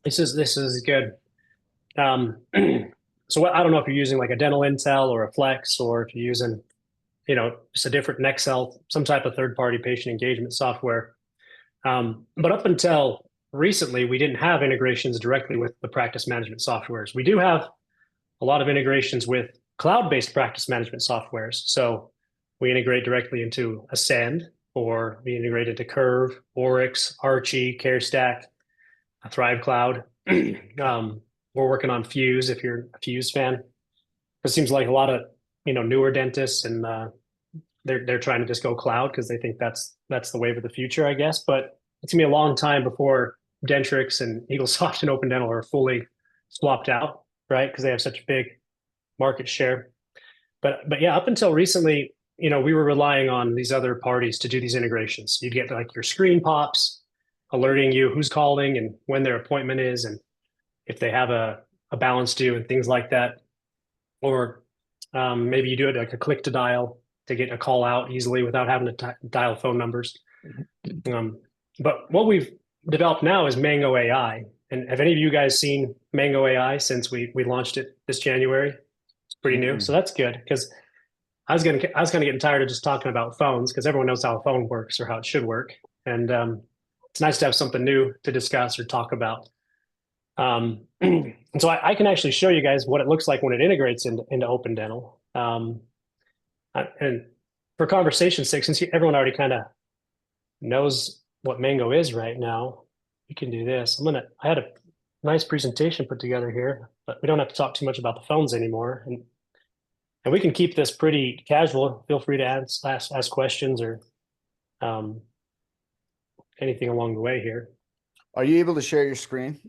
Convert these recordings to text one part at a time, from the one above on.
This is good. Um, so I don't know if you're using like a Dental Intel or a Flex, or if you're using, just a different Nexel, some type of third-party patient engagement software. But up until recently, we didn't have integrations directly with the practice management softwares. We do have a lot of integrations with cloud-based practice management softwares. So we integrate directly into Ascend, or we integrate into Curve, Oryx, Archie, CareStack, Thrive Cloud. We're working on Fuse if you're a Fuse fan. It seems like a lot of newer dentists, and they're trying to just go cloud because they think that's the wave of the future, I guess. But it's gonna be a long time before Dentrix and EagleSoft and Open Dental are fully swapped out, right? Because they have such a big market share. But yeah, up until recently, we were relying on these other parties to do these integrations. You'd get like your screen pops alerting you who's calling and when their appointment is, and if they have a balance due and things like that. Or maybe you do it like a click to dial to get a call out easily without having to dial phone numbers. Um, but what we've developed now is Mango AI. And have any of you guys seen Mango AI since we launched it this January? It's pretty new, so Mm-mm. that's good because I was kind of getting tired of just talking about phones because everyone knows how a phone works or how it should work, and it's nice to have something new to discuss or talk about. And so I can actually show you guys what it looks like when it integrates into Open Dental. And for conversation's sake, since everyone already kind of knows what Mango is right now, we can do this. I had a nice presentation put together here, but we don't have to talk too much about the phones anymore. And we can keep this pretty casual. Feel free to ask questions or um, anything along the way here. Are you able to share your screen?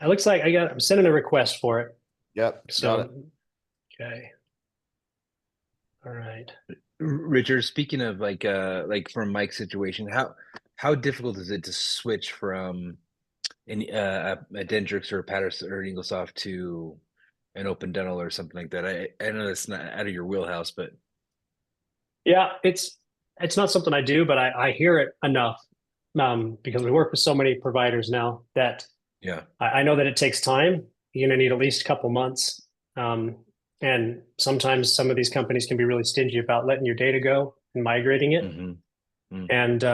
It looks like I'm sending a request for it. Yep, got So, it. okay. All right. Richard, speaking of like from Mike's situation, how difficult is it to switch from a Dentrix or a Patterson or an Inglesoft to an Open Dental or something like that? I know that's not out of your wheelhouse, but Yeah, it's not something I do, but I hear it enough because we work with so many providers now that yeah. I know that it takes time. You're going to need at least a couple months. Um, and sometimes some of these companies can be really stingy about letting your data go and migrating it. Hmm. Mm. And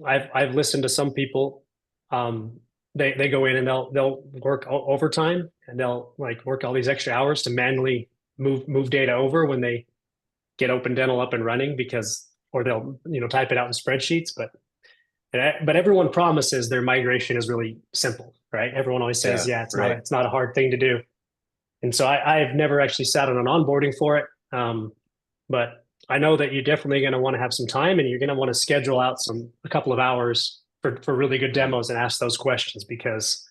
I've listened to some people. Um, they go in and they'll work overtime and they'll like work all these extra hours to manually move data over when they get Open Dental up and running because, or they'll type it out in spreadsheets. But everyone promises their migration is really simple, right? Everyone always says, Yeah, yeah, right. it's not a hard thing to do. And so I've never actually sat on an onboarding for it. But I know that you're definitely going to want to have some time and you're going to want to schedule out a couple of hours for really good Mm. demos and ask those questions because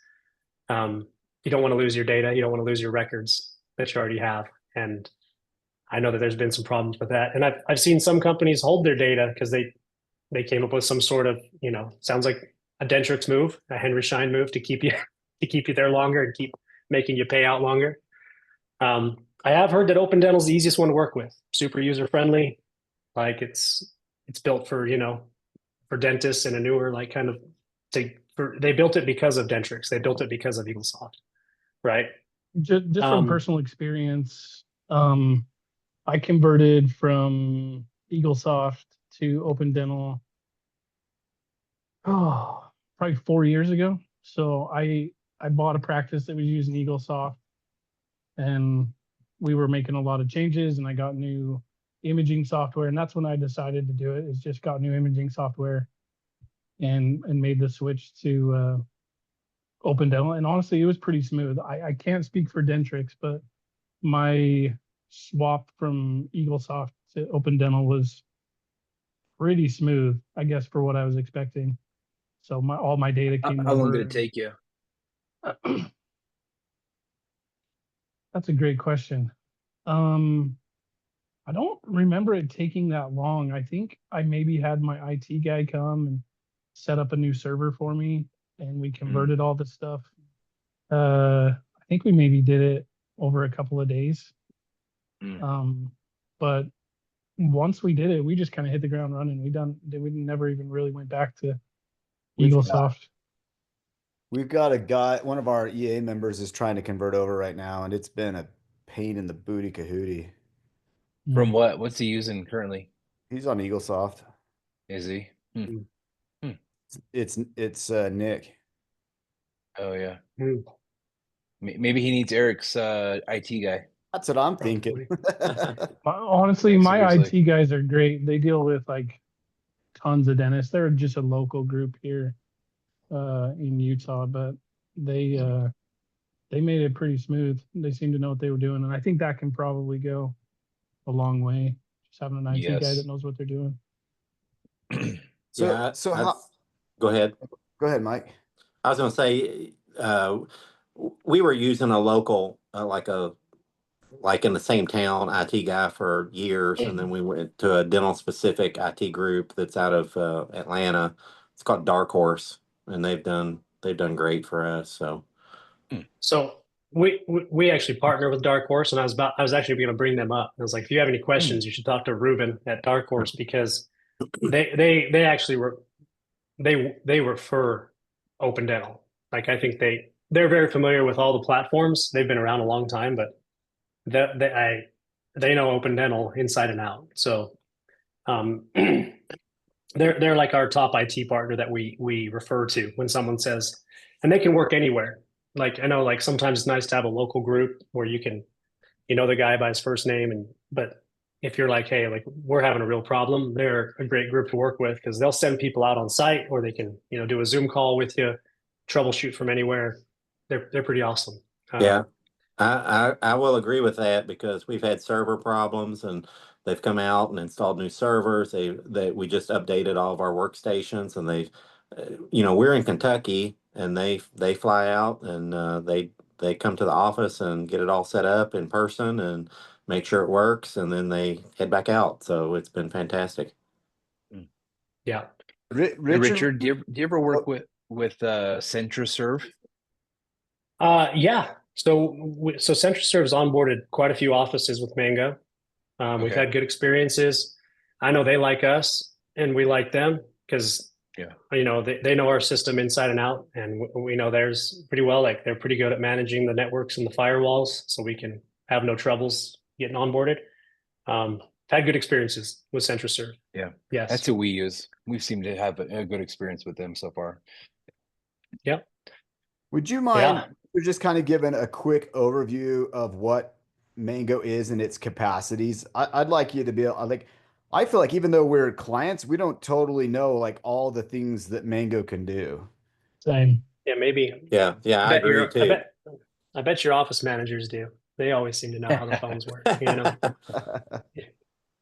um, you don't want to lose your data. You don't want to lose your records that you already have. And I know that there's been some problems with that. And I've seen some companies hold their data because they came up with some sort of, sounds like a Dentrix move, a Henry Schein move to keep you to keep you there longer and keep making you pay out longer. I have heard that Open Dental is the easiest one to work with, super user friendly. Like it's built for for dentists and a newer like kind of they built it because of Dentrix. They built it because of EagleSoft, right? Just from Um, personal experience, I converted from EagleSoft to Open Dental, oh, probably 4 years ago. So I bought a practice that was using EagleSoft, and we were making a lot of changes, and I got new imaging software, and that's when I decided to do it. Is just got new imaging software and made the switch to Open Dental. And honestly, it was pretty smooth. I can't speak for Dentrix, but my swap from EagleSoft to Open Dental was pretty smooth, I guess, for what I was expecting. So all my data came How long did it over. take you? That's a great question. Um, I don't remember it taking that long. I think I maybe had my IT guy come and set up a new server for me, and we Mm. converted all the stuff. I think we maybe did it over a couple of days. Mm. But once we did it, we just kind of hit the ground running. We never even really went back to We've EagleSoft. We've got a guy, one of our EA members is trying to convert over right now, and it's been a pain in the booty kahootie. From what? What's he using currently? He's on EagleSoft. Is he? Mm. It's Nick. Oh yeah. Mm. Maybe he needs Eric's IT guy. That's what I'm thinking. Honestly, Like, my seriously. IT guys are great. They deal with like tons of dentists. They're just a local group here in Utah, but they made it pretty smooth. They seem to know what they were doing, and I think that can probably go a long way. Just having an IT guy Yes. that knows what they're doing. So, Yeah, so how, go ahead. go ahead, Mike. I was going to say, we were using a local, like in the same town IT guy for years, and then we went to a dental specific IT group that's out of Atlanta. It's called Dark Horse, and they've done great for us. So So we actually partner with Dark Horse, and I was actually going to bring them up. I was like, if you have any questions, you should talk to Ruben at Dark Horse, because they actually were they refer Open Dental. Like, I think they're very familiar with all the platforms. They've been around a long time, but they know Open Dental inside and out. So they're like our top IT partner that we refer to when someone says, and they can work anywhere. Like, I know, like, sometimes it's nice to have a local group where you know the guy by his first name, but if you're like, hey, like, we're having a real problem, they're a great group to work with, because they'll send people out on site, or they can, do a Zoom call with you, troubleshoot from anywhere. They're pretty awesome. yeah, I will agree with that, because we've had server problems, and they've come out and installed new servers. We just updated all of our workstations, and we're in Kentucky, and they fly out, and they come to the office and get it all set up in person and make sure it works, and then they head back out. So it's been fantastic. Yeah. Hey, Richard, do you ever work Oh. with CentraServe? Yeah. So CentraServe has onboarded quite a few offices with Mango. We've Okay. had good experiences. I know they like us, and we like them, because Yeah. they know our system inside and out, and we know theirs pretty well. Like, they're pretty good at managing the networks and the firewalls, so we can have no troubles getting onboarded. Had good experiences with CentraServe. Yeah. Yes. That's who we use. We've seemed to have a good experience with them so far. Yep. Would you mind Yeah. just kind of giving a quick overview of what Mango is and its capacities? I'd like you to be I feel like even though we're clients, we don't totally know like all the things that Mango can do. Same. Yeah. Maybe. Yeah, I agree too. I bet your office managers do. They always seem to know how the phones work.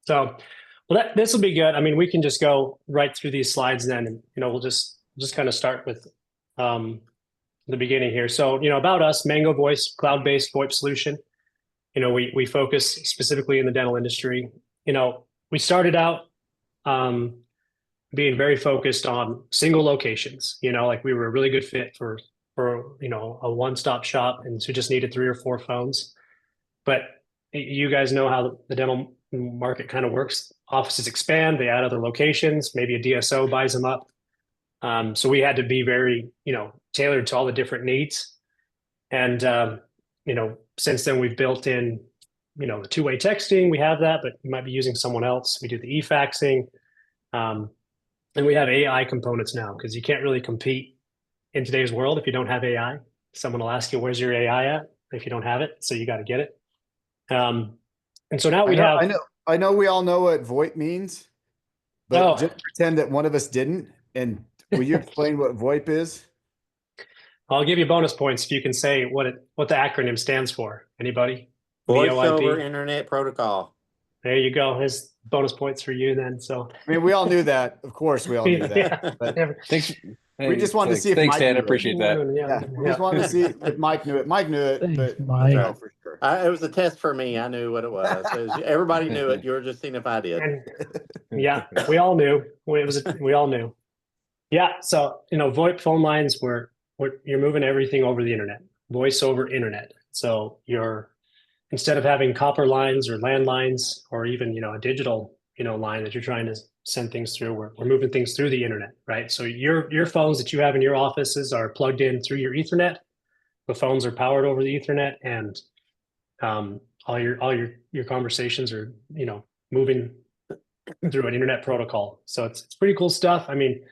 So, well, this will be good. I mean, we can just go right through these slides then, and we'll just kind of start with the beginning here. So, about us, Mango Voice, cloud-based VoIP solution. We focus specifically in the dental industry. We started out being very focused on single locations. Like, we were a really good fit for a one-stop shop, and who just needed 3 or 4 phones. But you guys know how the dental market kind of works. Offices expand, they add other locations, maybe a DSO buys them up. So we had to be very, tailored to all the different needs. And, since then we've built in, the two-way texting. We have that, but you might be using someone else. We do the e-faxing. And we have AI components now, because you can't really compete in today's world if you don't have AI. Someone will ask you, where's your AI at? If you don't have it, so you got to get it. And so now I know we all know what VoIP means, but just pretend that one of us didn't. And will you explain what VoIP is? I'll give you bonus points if you can say what the acronym stands for. Anybody? Voice VoIP? over Internet Protocol. There you go. There's bonus points for you then. So, I mean, we all knew that. Of course, we all knew that. Yeah. But Thanks. we just wanted to see if Thanks, Mike Dan. I knew it. appreciate that. Yeah, we just wanted to see if Mike knew it. Mike knew it, Thanks, but Mike. no, for sure. It was a test for me. I knew what it was. Everybody knew it. You were just seeing if I did. And yeah, we all knew. We all knew. Yeah. So, VoIP phone lines you're moving everything over the internet, voice over internet. So instead of having copper lines or landlines, or even, a digital line that you're trying to send things through. We're moving things through the internet, right? So your phones that you have in your offices are plugged in through your Ethernet. The phones are powered over the Ethernet, and all your conversations are moving through an internet protocol. So it's pretty cool stuff. I mean,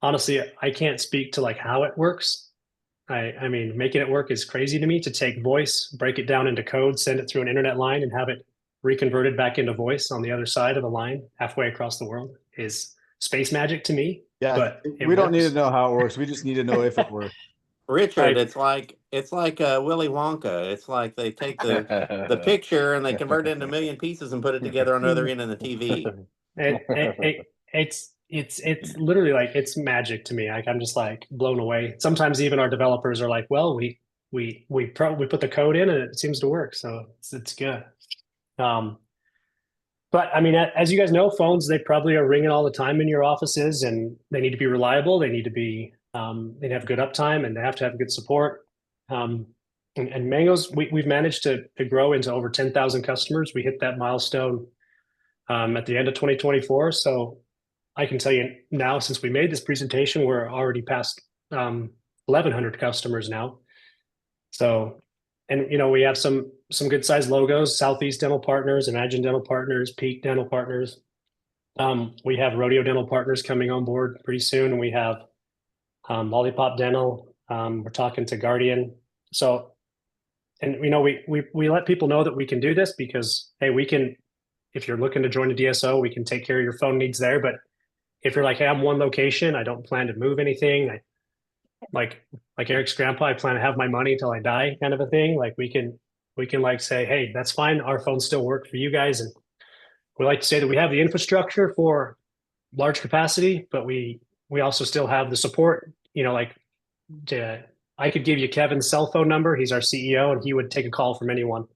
honestly, I can't speak to like how it works. I mean, making it work is crazy to me. To take voice, break it down into code, send it through an internet line, and have it reconverted back into voice on the other side of the line, halfway across the world, is space magic to me. Yeah, but we don't need to works. know how it works. We just need to know if it works. Richard, Right. it's like Willy Wonka. It's like they take the picture and they convert it into a million pieces and put it together on the other end of the TV. It's literally like it's magic to me. Like I'm just like blown away. Sometimes even our developers are like, "Well, we put the code in and it seems to work, so it's good." But I mean, as you guys know, phones, they probably are ringing all the time in your offices, and they need to be reliable. They need to be they have good uptime, and they have to have good support. And Mango's, we've managed to grow into over 10,000 customers. We hit that milestone at the end of 2024. So I can tell you now, since we made this presentation, we're already past 1,100 customers now. So, and we have some good sized logos: Southeast Dental Partners, Imagine Dental Partners, Peak Dental Partners. We have Rodeo Dental Partners coming on board pretty soon, and we have Lollipop Dental. We're talking to Guardian. So, and we let people know that we can do this because, hey, we can. If you're looking to join a DSO, we can take care of your phone needs there. But if you're like, hey, I'm one location, I don't plan to move anything. Like Eric's grandpa, I plan to have my money till I die, kind of a thing. Like we can like say, hey, that's fine. Our phones still work for you guys, and we like to say that we have the infrastructure for large capacity, but we also still have the support. I could give you Kevin's cell phone number. He's our CEO, and he would take a call from anyone.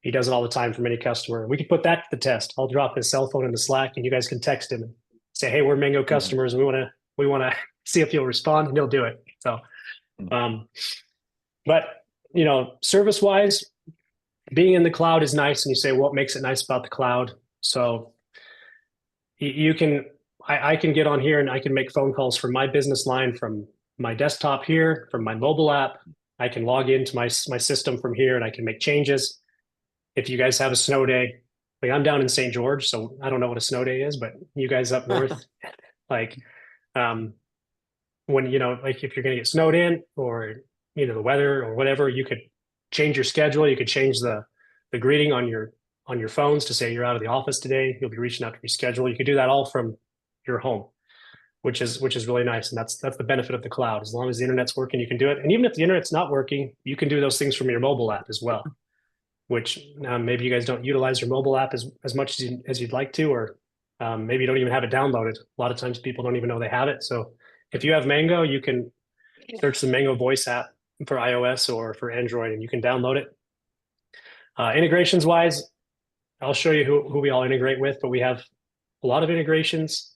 He does it all the time from any customer. We could put that to the test. I'll drop his cell phone in the Slack, and you guys can text him and say, "Hey, we're Mango customers. We want to see if he'll respond," and he'll do it. So, but service wise, being in the cloud is nice. And you say, what makes it nice about the cloud? So I can get on here and I can make phone calls from my business line, from my desktop here, from my mobile app. I can log into my system from here, and I can make changes. If you guys have a snow day, like I'm down in St. George, so I don't know what a snow day is, but you guys up north, like when like if you're going to get snowed in, or the weather or whatever, you could change your schedule. You could change the greeting on your phones to say you're out of the office today. You'll be reaching out to reschedule. You could do that all from your home, which is really nice. And that's the benefit of the cloud. As long as the internet's working, you can do it. And even if the internet's not working, you can do those things from your mobile app as well, which maybe you guys don't utilize your mobile app as much as you'd like to, or maybe you don't even have it downloaded. A lot of times people don't even know they have it. So if you have Mango, you can search the Mango voice app for iOS or for Android, and you can download it. Integrations wise, I'll show you who we all integrate with, but we have a lot of integrations.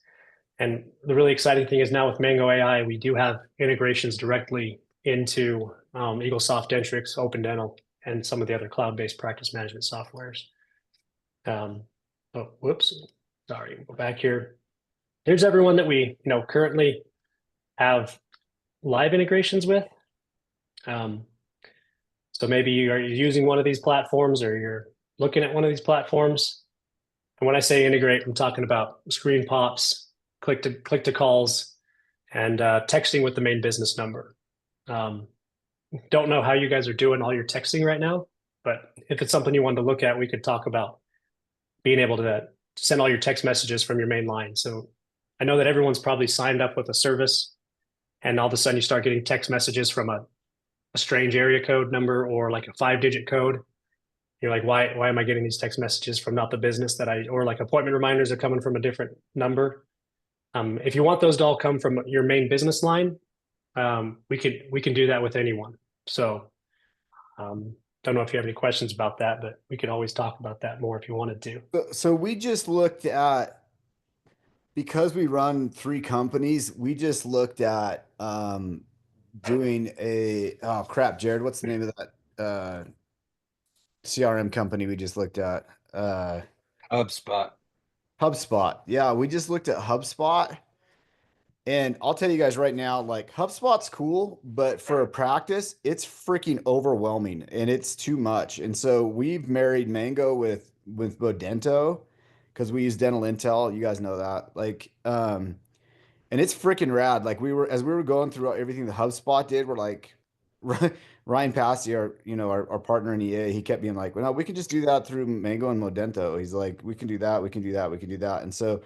And the really exciting thing is now with Mango AI, we do have integrations directly into Eaglesoft Dentrix, Open Dental, and some of the other cloud-based practice management softwares. Oh, whoops. Sorry, go back here. Here's everyone that we currently have live integrations with. So maybe you're using one of these platforms, or you're looking at one of these platforms. And when I say integrate, I'm talking about screen pops, click to calls, and texting with the main business number. Don't know how you guys are doing all your texting right now, but if it's something you wanted to look at, we could talk about being able to send all your text messages from your main line. So I know that everyone's probably signed up with a service, and all of a sudden you start getting text messages from a strange area code number, or like a 5-digit code. You're like, why am I getting these text messages from not the business or like appointment reminders are coming from a different number? If you want those to all come from your main business line, we can do that with anyone. So don't know if you have any questions about that, but we could always talk about that more if you wanted to. So we just looked at, because we run 3 companies, we just looked at doing oh crap, Jared, what's the name of that CRM company we just looked at? HubSpot. HubSpot. Yeah, we just looked at HubSpot. And I'll tell you guys right now, like HubSpot's cool, but for a practice, it's freaking overwhelming and it's too much. And so we've married Mango with Bodento because we use Dental Intel. You guys know that. And it's freaking rad. Like as we were going through everything the HubSpot did, we're like Ryan Passy, our partner in EA, he kept being like, well, no, we can just do that through Mango and Modento. He's like, we can do that, we can do that, we can do that. And so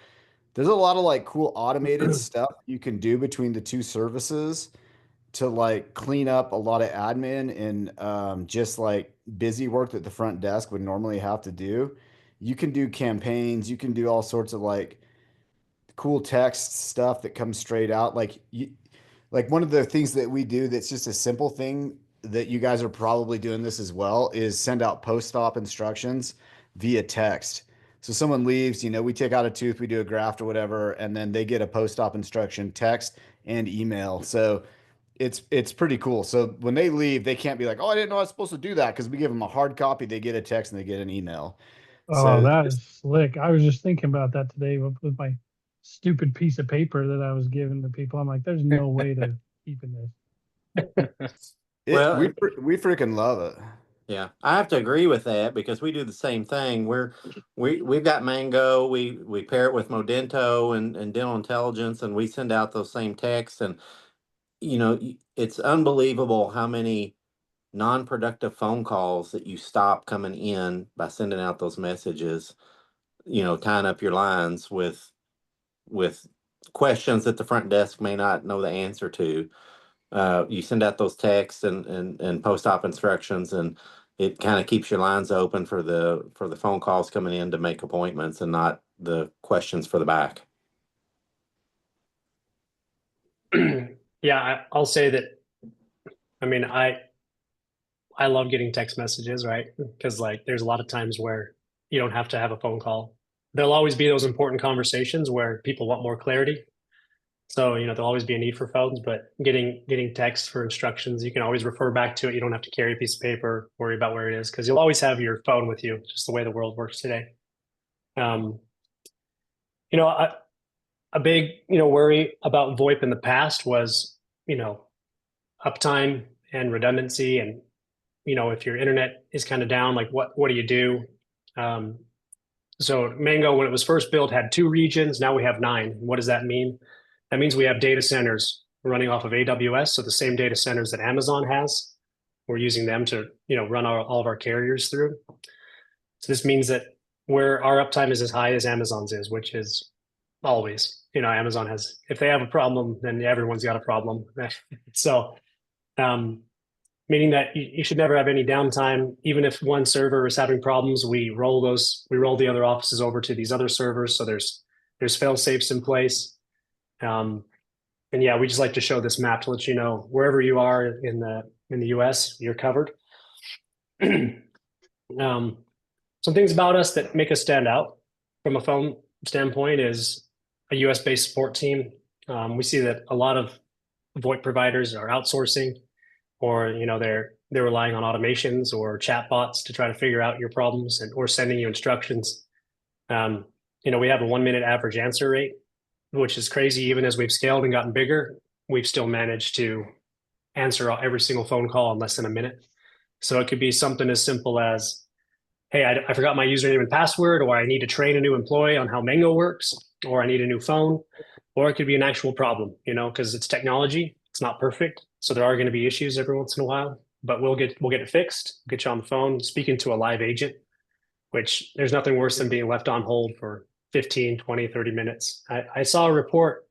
there's a lot of like cool automated stuff you can do between the two services to like clean up a lot of admin and just like busy work that the front desk would normally have to do. You can do campaigns, you can do all sorts of like cool text stuff that comes straight out. Like one of the things that we do that's just a simple thing that you guys are probably doing this as well is send out post-op instructions via text. So someone leaves, we take out a tooth, we do a graft or whatever, and then they get a post-op instruction text and email. So it's pretty cool. So when they leave, they can't be like, oh, I didn't know I was supposed to do that because we give them a hard copy, they get a text and they get an email. Oh, So that is slick. I was just thinking about that today with my stupid piece of paper that I was giving to people. I'm like, there's no way to keeping this. Well, we freaking love it. yeah, I have to agree with that because we do the same thing. We've got Mango, we pair it with Modento and Dental Intelligence, and we send out those same texts. And it's unbelievable how many non-productive phone calls that you stop coming in by sending out those messages. Tying up your lines with questions that the front desk may not know the answer to. You send out those texts and post-op instructions, and it kind of keeps your lines open for the phone calls coming in to make appointments and not the questions for the back. Yeah, I'll say that. I mean, I love getting text messages, right? Because like there's a lot of times where you don't have to have a phone call. There'll always be those important conversations where people want more clarity. So, there'll always be a need for phones, but getting text for instructions, you can always refer back to it. You don't have to carry a piece of paper, worry about where it is, because you'll always have your phone with you, just the way the world works today. A big, worry about VoIP in the past was, uptime and redundancy. And, if your internet is kind of down, like what do you do? So Mango, when it was first built, had 2 regions. Now we have 9. What does that mean? That means we have data centers running off of AWS. So the same data centers that Amazon has, we're using them to, run all of our carriers through. So this means that where our uptime is as high as Amazon's is, which is always, Amazon has, if they have a problem, then everyone's got a problem. So, meaning that you should never have any downtime. Even if one server is having problems, we roll the other offices over to these other servers. So there's fail safes in place. And yeah, we just like to show this map to let you know wherever you are in the US, you're covered. Some things about us that make us stand out from a phone standpoint is a US-based support team. We see that a lot of VoIP providers are outsourcing, or they're relying on automations or chatbots to try to figure out your problems or sending you instructions. We have a 1-minute average answer rate, which is crazy. Even as we've scaled and gotten bigger, we've still managed to answer every single phone call in less than a minute. So it could be something as simple as, hey, I forgot my username and password, or I need to train a new employee on how Mango works, or I need a new phone, or it could be an actual problem, because it's technology. It's not perfect. So there are going to be issues every once in a while, but we'll get it fixed, get you on the phone, speaking to a live agent, which there's nothing worse than being left on hold for 15, 20, 30 minutes. I saw a report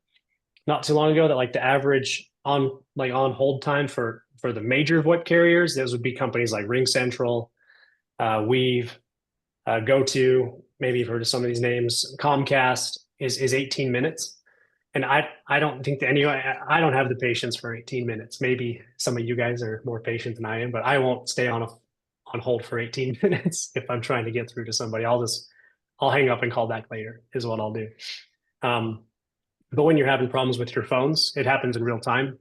not too long ago that like the average on hold time for the major VoIP carriers, those would be companies like Ring Central, Weave, GoTo, maybe you've heard of some of these names, Comcast is 18 minutes. And I don't think that I don't have the patience for 18 minutes. Maybe some of you guys are more patient than I am, but I won't stay on hold for 18 minutes if I'm trying to get through to somebody. I'll hang up and call back later is what I'll do. But when you're having problems with your phones, it happens in real time.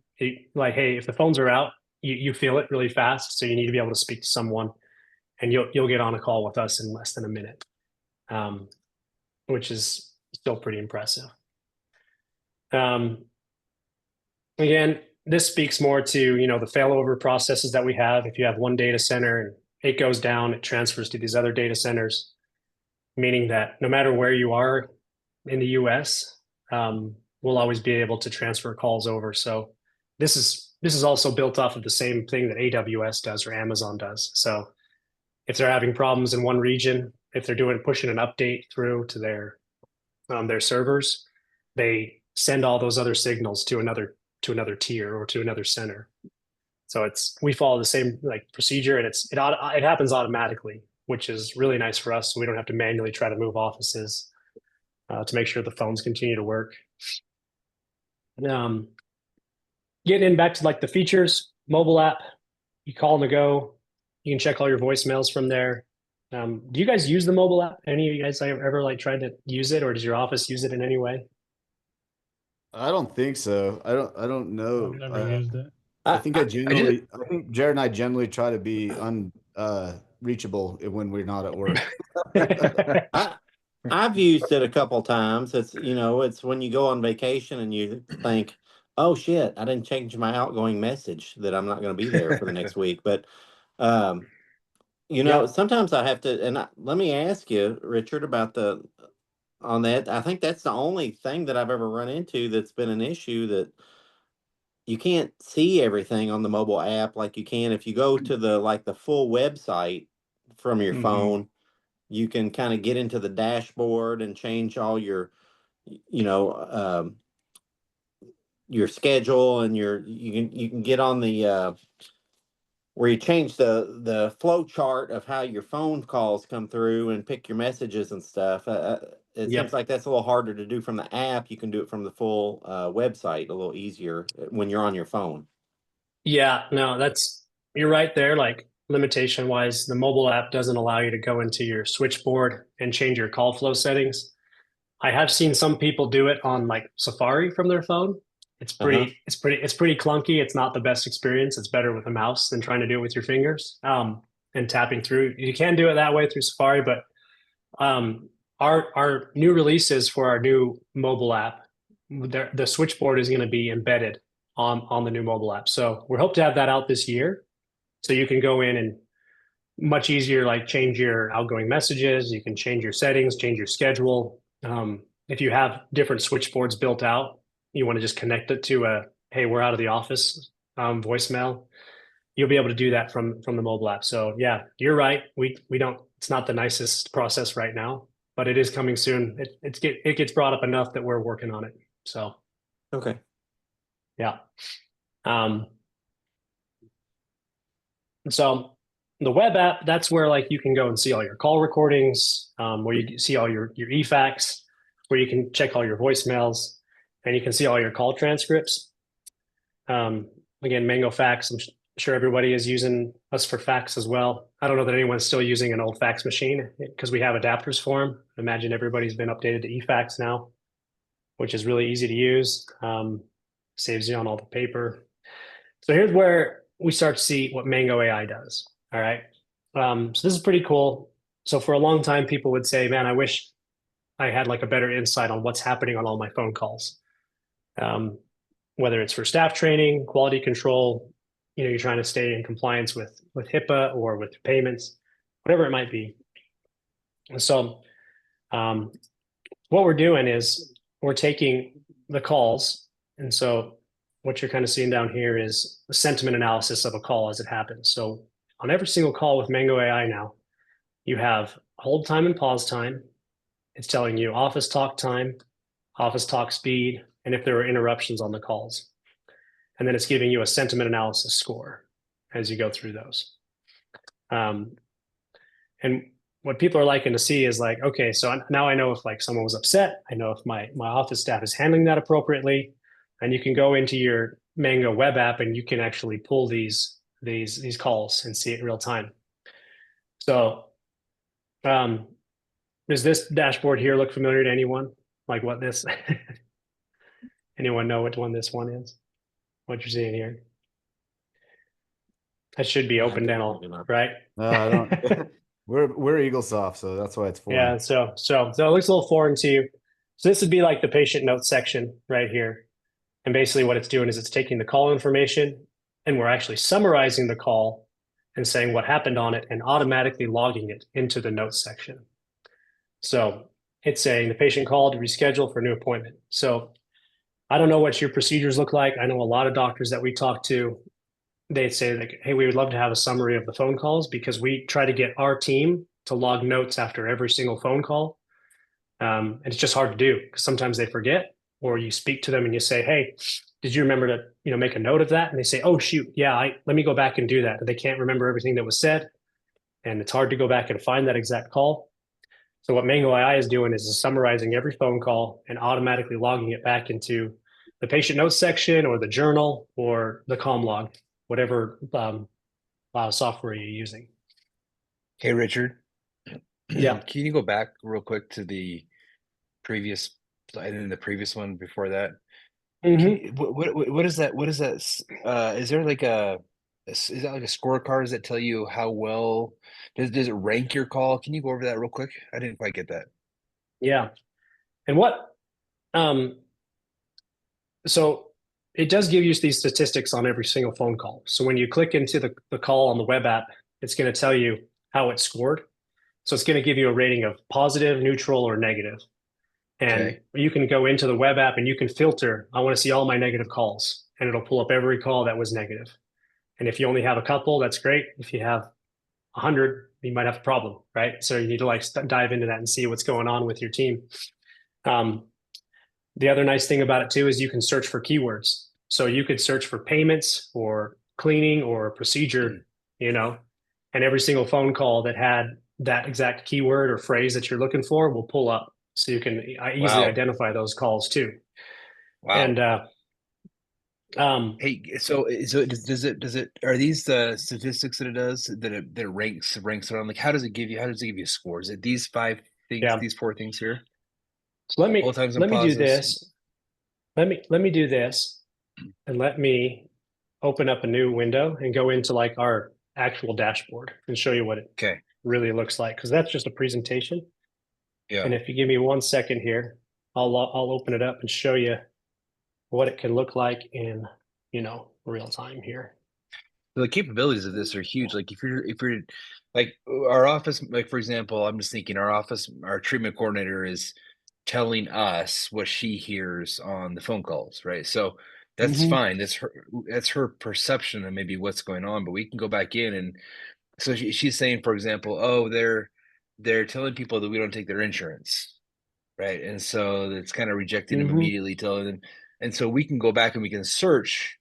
Like, hey, if the phones are out, you feel it really fast. So you need to be able to speak to someone, and you'll get on a call with us in less than a minute, which is still pretty impressive. Again, this speaks more to, the failover processes that we have. If you have one data center and it goes down, it transfers to these other data centers, meaning that no matter where you are in the US, we'll always be able to transfer calls over. So this is also built off of the same thing that AWS does or Amazon does. So if they're having problems in one region, if they're pushing an update through to their servers, they send all those other signals to another tier or to another center. So we follow the same procedure, and it happens automatically, which is really nice for us. So we don't have to manually try to move offices to make sure the phones continue to work. Getting in back to the features, mobile app, you call on the go, you can check all your voicemails from there. Do you guys use the mobile app? Any of you guys ever tried to use it, or does your office use it in any way? I don't think so. I don't know. I've never used it. I think I think Jared and I generally try to be reachable when we're not at work. I've used it a couple times. It's when you go on vacation and you think, oh shit, I didn't change my outgoing message that I'm not going to be there for the next week. But sometimes I have to, and let me ask you, Richard, about on that. I think that's the only thing that I've ever run into that's been an issue, that you can't see everything on the mobile app like you can if you go to the full website from your phone. You can kind of get into the dashboard and change all your schedule, and you can get on the where you change the flow chart of how your phone calls come through and pick your messages and stuff. It seems like that's a little harder to do from the app. You can do it from the full website a little easier when you're on your phone. Yeah, no, you're right there. Limitation wise, the mobile app doesn't allow you to go into your switchboard and change your call flow settings. I have seen some people do it on Safari from their phone. It's pretty clunky. It's not the best experience. It's better with a mouse than trying to do it with your fingers and tapping through. You can do it that way through Safari, but our new releases for our new mobile app, the switchboard is going to be embedded on the new mobile app. So we hope to have that out this year. So you can go in and much easier, change your outgoing messages. You can change your settings, change your schedule. If you have different switchboards built out, you want to just connect it to hey, we're out of the office voicemail. You'll be able to do that from the mobile app. So yeah, you're right. We don't. It's not the nicest process right now, but it is coming soon. It gets brought up enough that we're working on it. So okay, yeah. So the web app, that's where you can go and see all your call recordings, where you see all your eFax, where you can check all your voicemails, and you can see all your call transcripts. Again, Mango Fax, I'm sure everybody is using us for fax as well. I don't know that anyone's still using an old fax machine because we have adapters for them. I imagine everybody's been updated to eFax now, which is really easy to use. Saves you on all the paper. So here's where we start to see what Mango AI does. All right. So this is pretty cool. So for a long time, people would say, man, I wish I had a better insight on what's happening on all my phone calls. Whether it's for staff training, quality control, you're trying to stay in compliance with HIPAA or with payments, whatever it might be. And so what we're doing is we're taking the calls. And so what you're kind of seeing down here is the sentiment analysis of a call as it happens. So on every single call with Mango AI now, you have hold time and pause time. It's telling you office talk time, office talk speed, and if there were interruptions on the calls. And then it's giving you a sentiment analysis score as you go through those. And what people are liking to see is okay, so now I know if someone was upset. I know if my office staff is handling that appropriately. And you can go into your Mango web app and you can actually pull these calls and see it in real time. So does this dashboard here look familiar to anyone? What this? Anyone know which one this one is? What you're seeing here? That should be open dental, right? I don't. We're Eaglesoft, so that's why it's foreign. Yeah, so it looks a little foreign to you. So this would be like the patient notes section right here. And basically what it's doing is it's taking the call information and we're actually summarizing the call and saying what happened on it and automatically logging it into the notes section. So it's saying the patient called to reschedule for a new appointment. So I don't know what your procedures look like. I know a lot of doctors that we talk to, they say like, hey, we would love to have a summary of the phone calls because we try to get our team to log notes after every single phone call. And it's just hard to do because sometimes they forget, or you speak to them and you say, hey, did you remember to make a note of that? And they say, oh, shoot, yeah, let me go back and do that. They can't remember everything that was said. And it's hard to go back and find that exact call. So what Mango AI is doing is summarizing every phone call and automatically logging it back into the patient notes section or the journal or the comm log, whatever software you're using. Hey, Richard. Yeah. Can you go back real quick to the previous slide and the previous one before that? Mm-hmm. What is that? What is that? Is there like is that like a scorecard? Does that tell you how well does it rank your call? Can you go over that real quick? I didn't quite get that. Yeah. And so it does give you these statistics on every single phone call. So when you click into the call on the web app, it's going to tell you how it scored. So it's going to give you a rating of positive, neutral, or negative. And you can go into the web app and you can filter, I want to see all my negative calls. And it'll pull up every call that was negative. And if you only have a couple, that's great. If you have 100, you might have a problem, right? So you need to like dive into that and see what's going on with your team. The other nice thing about it too is you can search for keywords. So you could search for payments or cleaning or procedure, and every single phone call that had that exact keyword or phrase that you're looking for will pull up. So you can easily identify those calls too. Wow. And hey, so does it are these the statistics that it does that it ranks around? Like how does it give you a score? Is it these 5 things, these 4 things here? So let me do this. Let me do this and let me open up a new window and go into like our actual dashboard and show you what it really looks like, because that's just a presentation. Yeah. And if you give me 1 second here, I'll open it up and show you what it can look like in, real time here. The capabilities of this are huge. Like if you're like our office, like for example, I'm just thinking our treatment coordinator is telling us what she hears on the phone calls, right? So that's fine. That's her perception of maybe what's going on, but we can go back in and so she's saying, for example, oh, they're telling people that we don't take their insurance, right? And so it's kind of rejecting them immediately, telling them, and so we can go back and we can search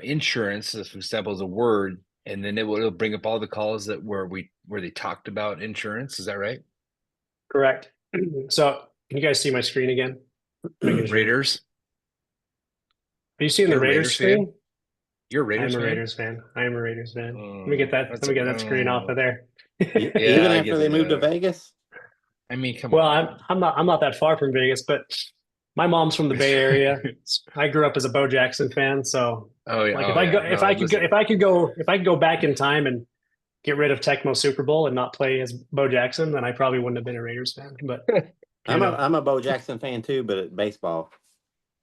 insurance, as for example, as a word, and then it'll bring up all the calls where they talked about insurance. Is that right? Correct. So can you guys see my screen again? Raiders. Are you seeing the Raiders screen? You're a Raiders fan? I'm a Raiders fan. I am a Raiders fan. Let me get that screen off of there. Even after they moved to Vegas? I mean, come on. Well, I'm not that far from Vegas, but my mom's from the Bay Area. I grew up as a Bo Jackson fan, so if I could go back in time and get rid of Tecmo Super Bowl and not play as Bo Jackson, then I probably wouldn't have been a Raiders fan. But I'm a Bo Jackson fan too, but at baseball.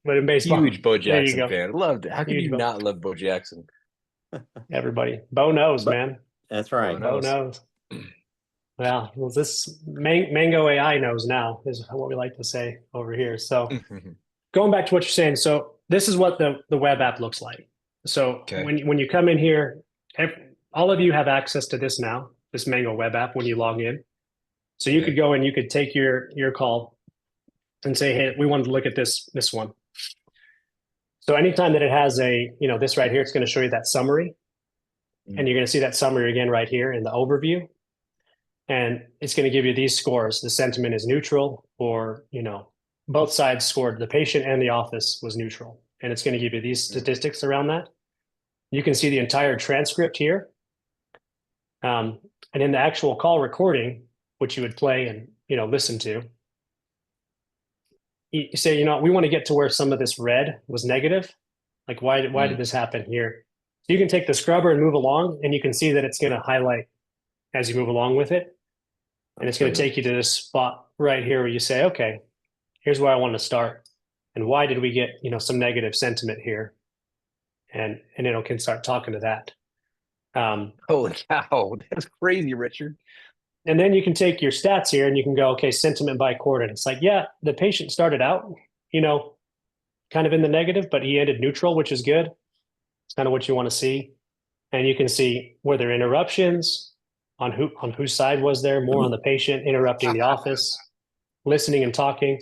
But in baseball, huge Bo Jackson fan. Loved it. How can you not love Bo Jackson? Everybody, Bo knows, man. That's right. Bo knows. Well, this Mango AI knows now is what we like to say over here. So going back to what you're saying, so this is what the web app looks like. So when you come in here, all of you have access to this now, this Mango web app when you log in. So you could go and you could take your call and say, hey, we wanted to look at this one. So anytime that it has this right here, it's going to show you that summary. And you're going to see that summary again right here in the overview. And it's going to give you these scores. The sentiment is neutral, or, both sides scored. The patient and the office was neutral. And it's going to give you these statistics around that. You can see the entire transcript here. And in the actual call recording, which you would play and, listen to, you say, we want to get to where some of this red was negative. Like, why did this happen here? So you can take the scrubber and move along, and you can see that it's going to highlight as you move along with it. And it's going to take you to this spot right here where you say, okay, here's where I want to start. And why did we get, some negative sentiment here? And can start talking to that. Holy cow, that's crazy, Richard. And then you can take your stats here and you can go, okay, sentiment by quarter. And it's like, yeah, the patient started out, kind of in the negative, but he ended neutral, which is good. It's kind of what you want to see. And you can see were there interruptions, on whose side was there, more on the patient interrupting the office, listening and talking.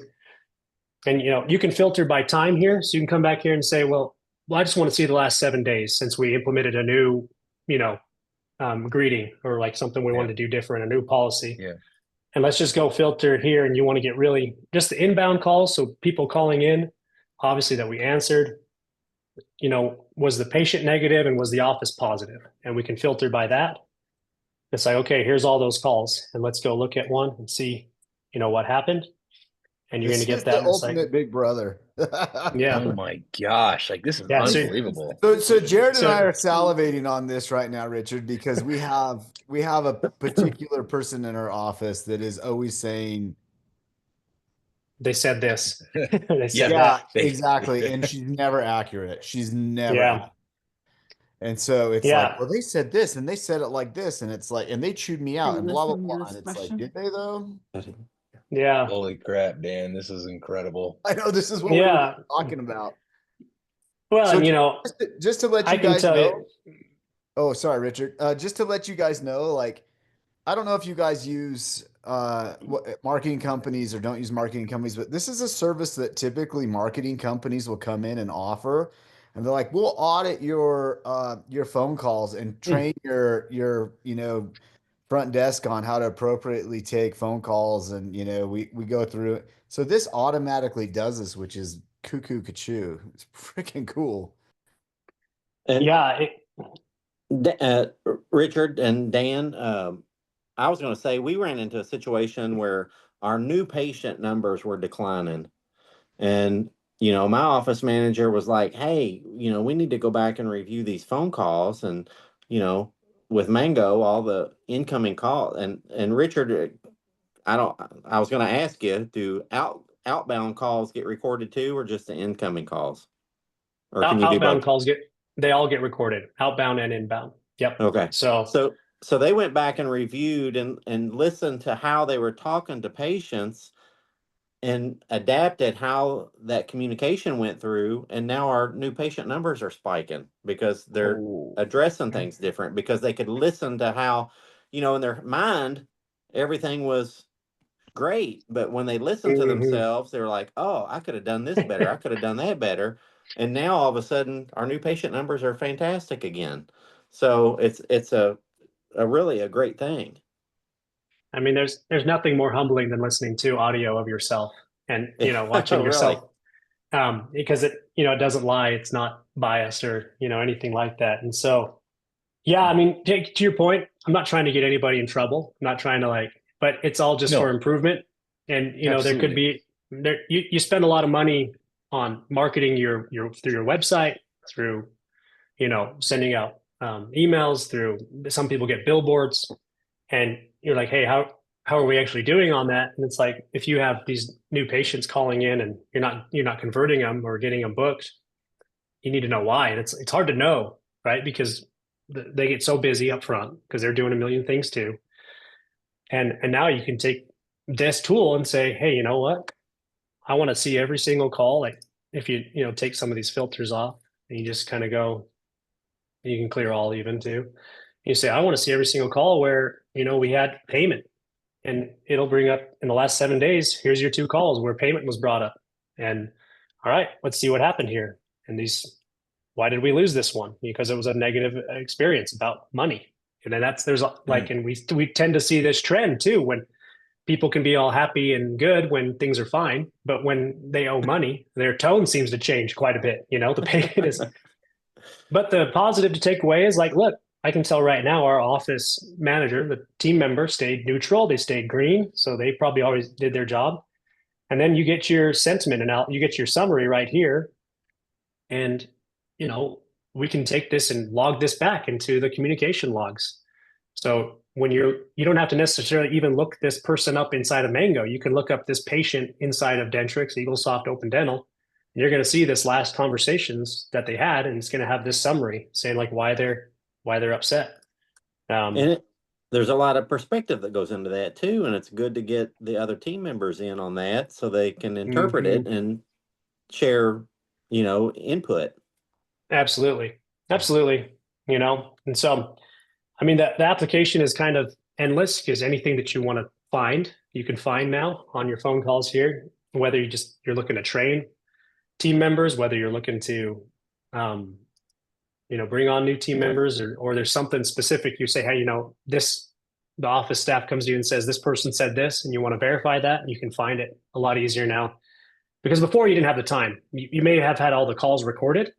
And you can filter by time here. So you can come back here and say, well, I just want to see the last 7 days since we implemented a new, greeting, or like something we wanted to do different, a new policy. Yeah. And let's just go filter here. And you want to get really just the inbound calls. So people calling in, obviously, that we answered, was the patient negative and was the office positive? And we can filter by that. It's like, okay, here's all those calls, and let's go look at one and see, what happened. And you're going to get that. The ultimate big brother. Yeah. Oh my gosh. Like, this is Yeah, so- unbelievable. So Jared and So- I are salivating on this right now, Richard, because we have a particular person in our office that is always saying, They said this. They said Yeah. that. yeah, exactly. And she's never accurate. She's never. Yeah. accurate. And so it's Yeah. like, well, they said this and they said it like this. And it's like, and they chewed me out Are and you blah, blah, listening to blah. this And it's like, question? did they though? Yeah. Holy crap, Dan. This is incredible. I know this is what Yeah. we're talking about. Well, So- and, Just to let you I can guys tell know. you. Oh, sorry, Richard. Just to let you guys know, like, I don't know if you guys use marketing companies or don't use marketing companies, but this is a service that typically marketing companies will come in and offer, and they're like, "We'll audit your phone calls and train your front desk on how to appropriately take phone calls, and we go through it." So this automatically does this, which is cuckoo kachoo. It's freaking cool. And Yeah. Richard and Dan, I was going to say we ran into a situation where our new patient numbers were declining, and my office manager was like, "Hey, we need to go back and review these phone calls, and with Mango, all the incoming call." And Richard, I was going to ask you, do outbound calls get recorded too, or just the incoming calls, or can you do Outbound both? calls they all get recorded, outbound and inbound. Yep. Okay. So So they went back and reviewed and listened to how they were talking to patients and adapted how that communication went through. And now our new patient numbers are spiking because they're addressing things different, because they could listen to how, in their mind, everything was great. But when they listened to themselves, they were like, oh, I could have done this better. I could have done that better. And now all of a sudden our new patient numbers are fantastic again. So it's a really a great thing. I mean, there's nothing more humbling than listening to audio of yourself and watching Really? yourself, because it doesn't lie, it's not biased or anything like that. And so, yeah, I mean, to your point, I'm not trying to get anybody in trouble. I'm not trying to but it's all just for improvement. And there could be you spend a lot of money on marketing your through your website, through sending out emails, through some people get billboards, and you're like, hey, how are we actually doing on that? And it's like, if you have these new patients calling in and you're not converting them or getting them booked, you need to know why. And it's hard to know, right? Because they get so busy up front because they're doing a million things too. And now you can take this tool and say, hey, you know what? I want to see every single call. Like if you take some of these filters off and you just kind of go, you can clear all even too. You say, I want to see every single call where, we had payment, and it'll bring up in the last 7 days, here's your 2 calls where payment was brought up. And all right, let's see what happened here. And why did we lose this one? Because it was a negative experience about money. And then and we tend to see this trend too, when people can be all happy and good when things are fine, but when they owe money, their tone seems to change quite a bit. The payment is, but the positive to take away is like, look, I can tell right now our office manager, the team member, stayed neutral. They stayed green. So they probably always did their job. And then you get your sentiment and you get your summary right here. And, we can take this and log this back into the communication logs. So when you don't have to necessarily even look this person up inside of Mango. You can look up this patient inside of Dentrix, EagleSoft Open Dental, and you're going to see this last conversations that they had, and it's going to have this summary saying like why they're upset. And there's a lot of perspective that goes into that too, and it's good to get the other team members in on that so they can interpret it and share, input. Absolutely. And so, I mean, the application is kind of endless because anything that you want to find, you can find now on your phone calls here, whether you're looking to train team members, whether you're looking to, bring on new team members, or there's something specific you say, hey, the office staff comes to you and says, this person said this, and you want to verify that, you can find it a lot easier now. Because before you didn't have the time. You may have had all the calls recorded,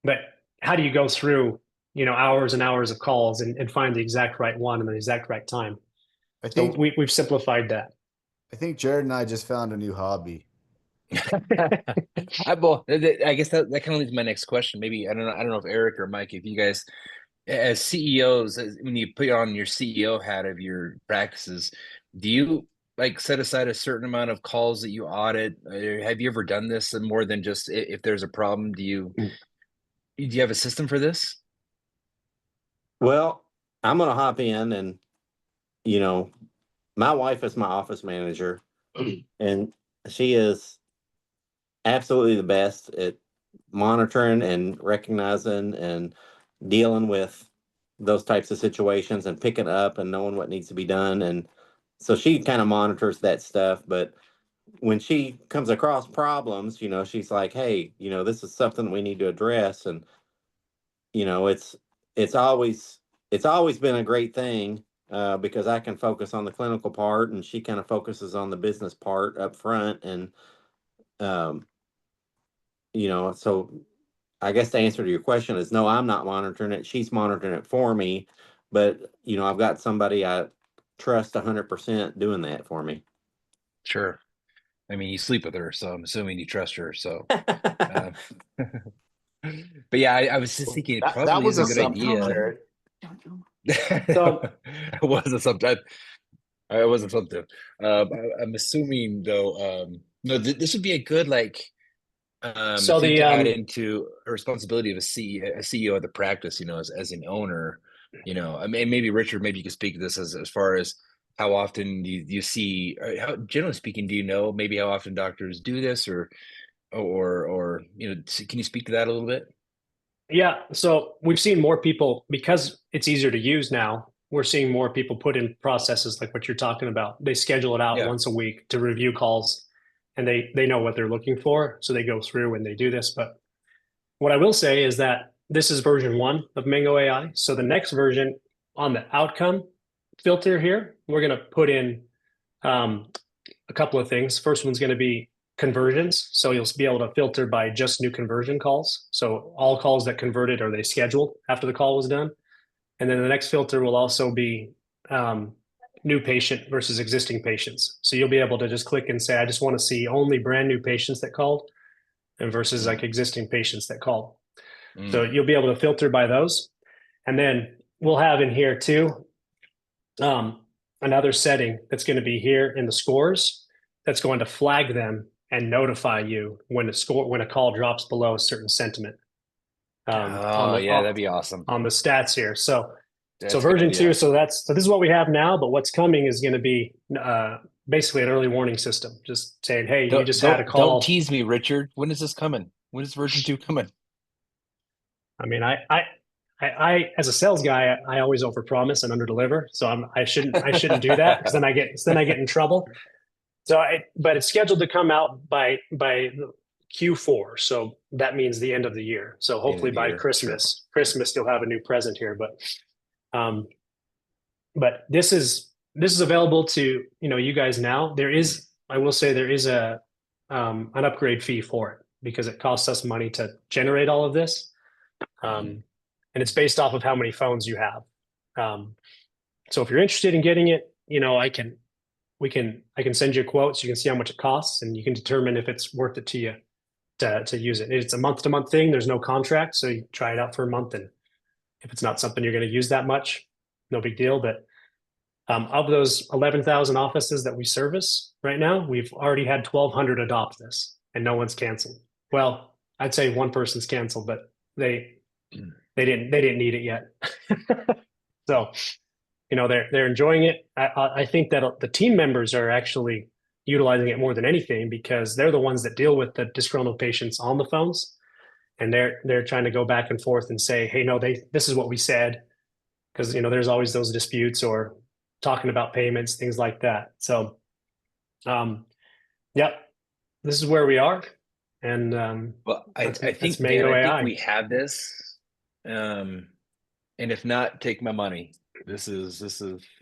but how do you go through, hours and hours of calls and find the exact right one and the exact right time? I think we've simplified that. I think Jared and I just found a new hobby. I guess that kind of leads to my next question. Maybe I don't know if Eric or Mike, if you guys, as CEOs, when you put on your CEO hat of your practices, do you like set aside a certain amount of calls that you audit? Have you ever done this more than just if there's a problem? Do you have a system for this? Well, I'm gonna hop in, and my wife is my office manager, and she is absolutely the best at monitoring and recognizing and dealing with those types of situations and picking up and knowing what needs to be done. And so she kind of monitors that stuff. But when she comes across problems, she's like, hey, this is something we need to address. And, it's always been a great thing because I can focus on the clinical part and she kind of focuses on the business part up front. And, so I guess the answer to your question is no, I'm not monitoring it. She's monitoring it for me. But, I've got somebody I trust 100% doing that for me. Sure. I mean, you sleep with her, so I'm assuming you trust her. So, but yeah, I was just thinking it probably that was is a good assumption, idea. Jared. So it was assumptive. I was assumptive. I'm assuming though. No, this would be a good So thing the to add into a responsibility of a CEO of the practice. As an owner. I mean, maybe Richard, maybe you could speak to this as far as how often you see, how generally speaking, do you know maybe how often doctors do this, or can you speak to that a little bit? Yeah, so we've seen more people because it's easier to use now. We're seeing more people put in processes like what you're talking about. They schedule it out once a week to review calls, and they know what they're looking for, so they go through and they do this. But what I will say is that this is version 1 of Mango AI. So the next version on the outcome filter here, we're going to put in a couple of things. First one's going to be conversions. So you'll be able to filter by just new conversion calls. So all calls that converted, are they scheduled after the call was done? And then the next filter will also be new patient versus existing patients. So you'll be able to just click and say, I just want to see only brand new patients that called, and versus like existing patients that called. So you'll be able to filter by those. And then we'll have in here too, another setting that's going to be here in the scores that's going to flag them and notify you when a call drops below a certain sentiment. That'd be awesome on the stats here. So version 2. So this is what we have now, but what's coming is going to be basically an early warning system, just saying, hey, you just had a call. Don't tease me, Richard. When is this coming? When is version 2 coming? I mean, I as a sales guy, I always overpromise and underdeliver. So I shouldn't do that because then I get in trouble. But it's scheduled to come out by Q4. So that means the end of the year. So hopefully by Christmas, you'll have a new present here. But this is available to, you guys now. I will say there is an upgrade fee for it because it costs us money to generate all of this. And it's based off of how many phones you have. So if you're interested in getting it, I can send you a quote so you can see how much it costs, and you can determine if it's worth it to you to use it. It's a month-to-month thing. There's no contract, so you try it out for a month, and if it's not something you're going to use that much, no big deal. But of those 11,000 offices that we service right now, we've already had 1,200 adopt this, and no one's canceled. Well, I'd say one person's canceled, but they didn't need it yet. So, they're enjoying it. I think that the team members are actually utilizing it more than anything, because they're the ones that deal with the disgruntled patients on the phones, and they're trying to go back and forth and say, hey, no, this is what we said, because there's always those disputes or talking about payments, things like that. So, yep, this is where we are. And well, I think, that's Dan, Mango I AI. think we have this. And if not, take my money. This is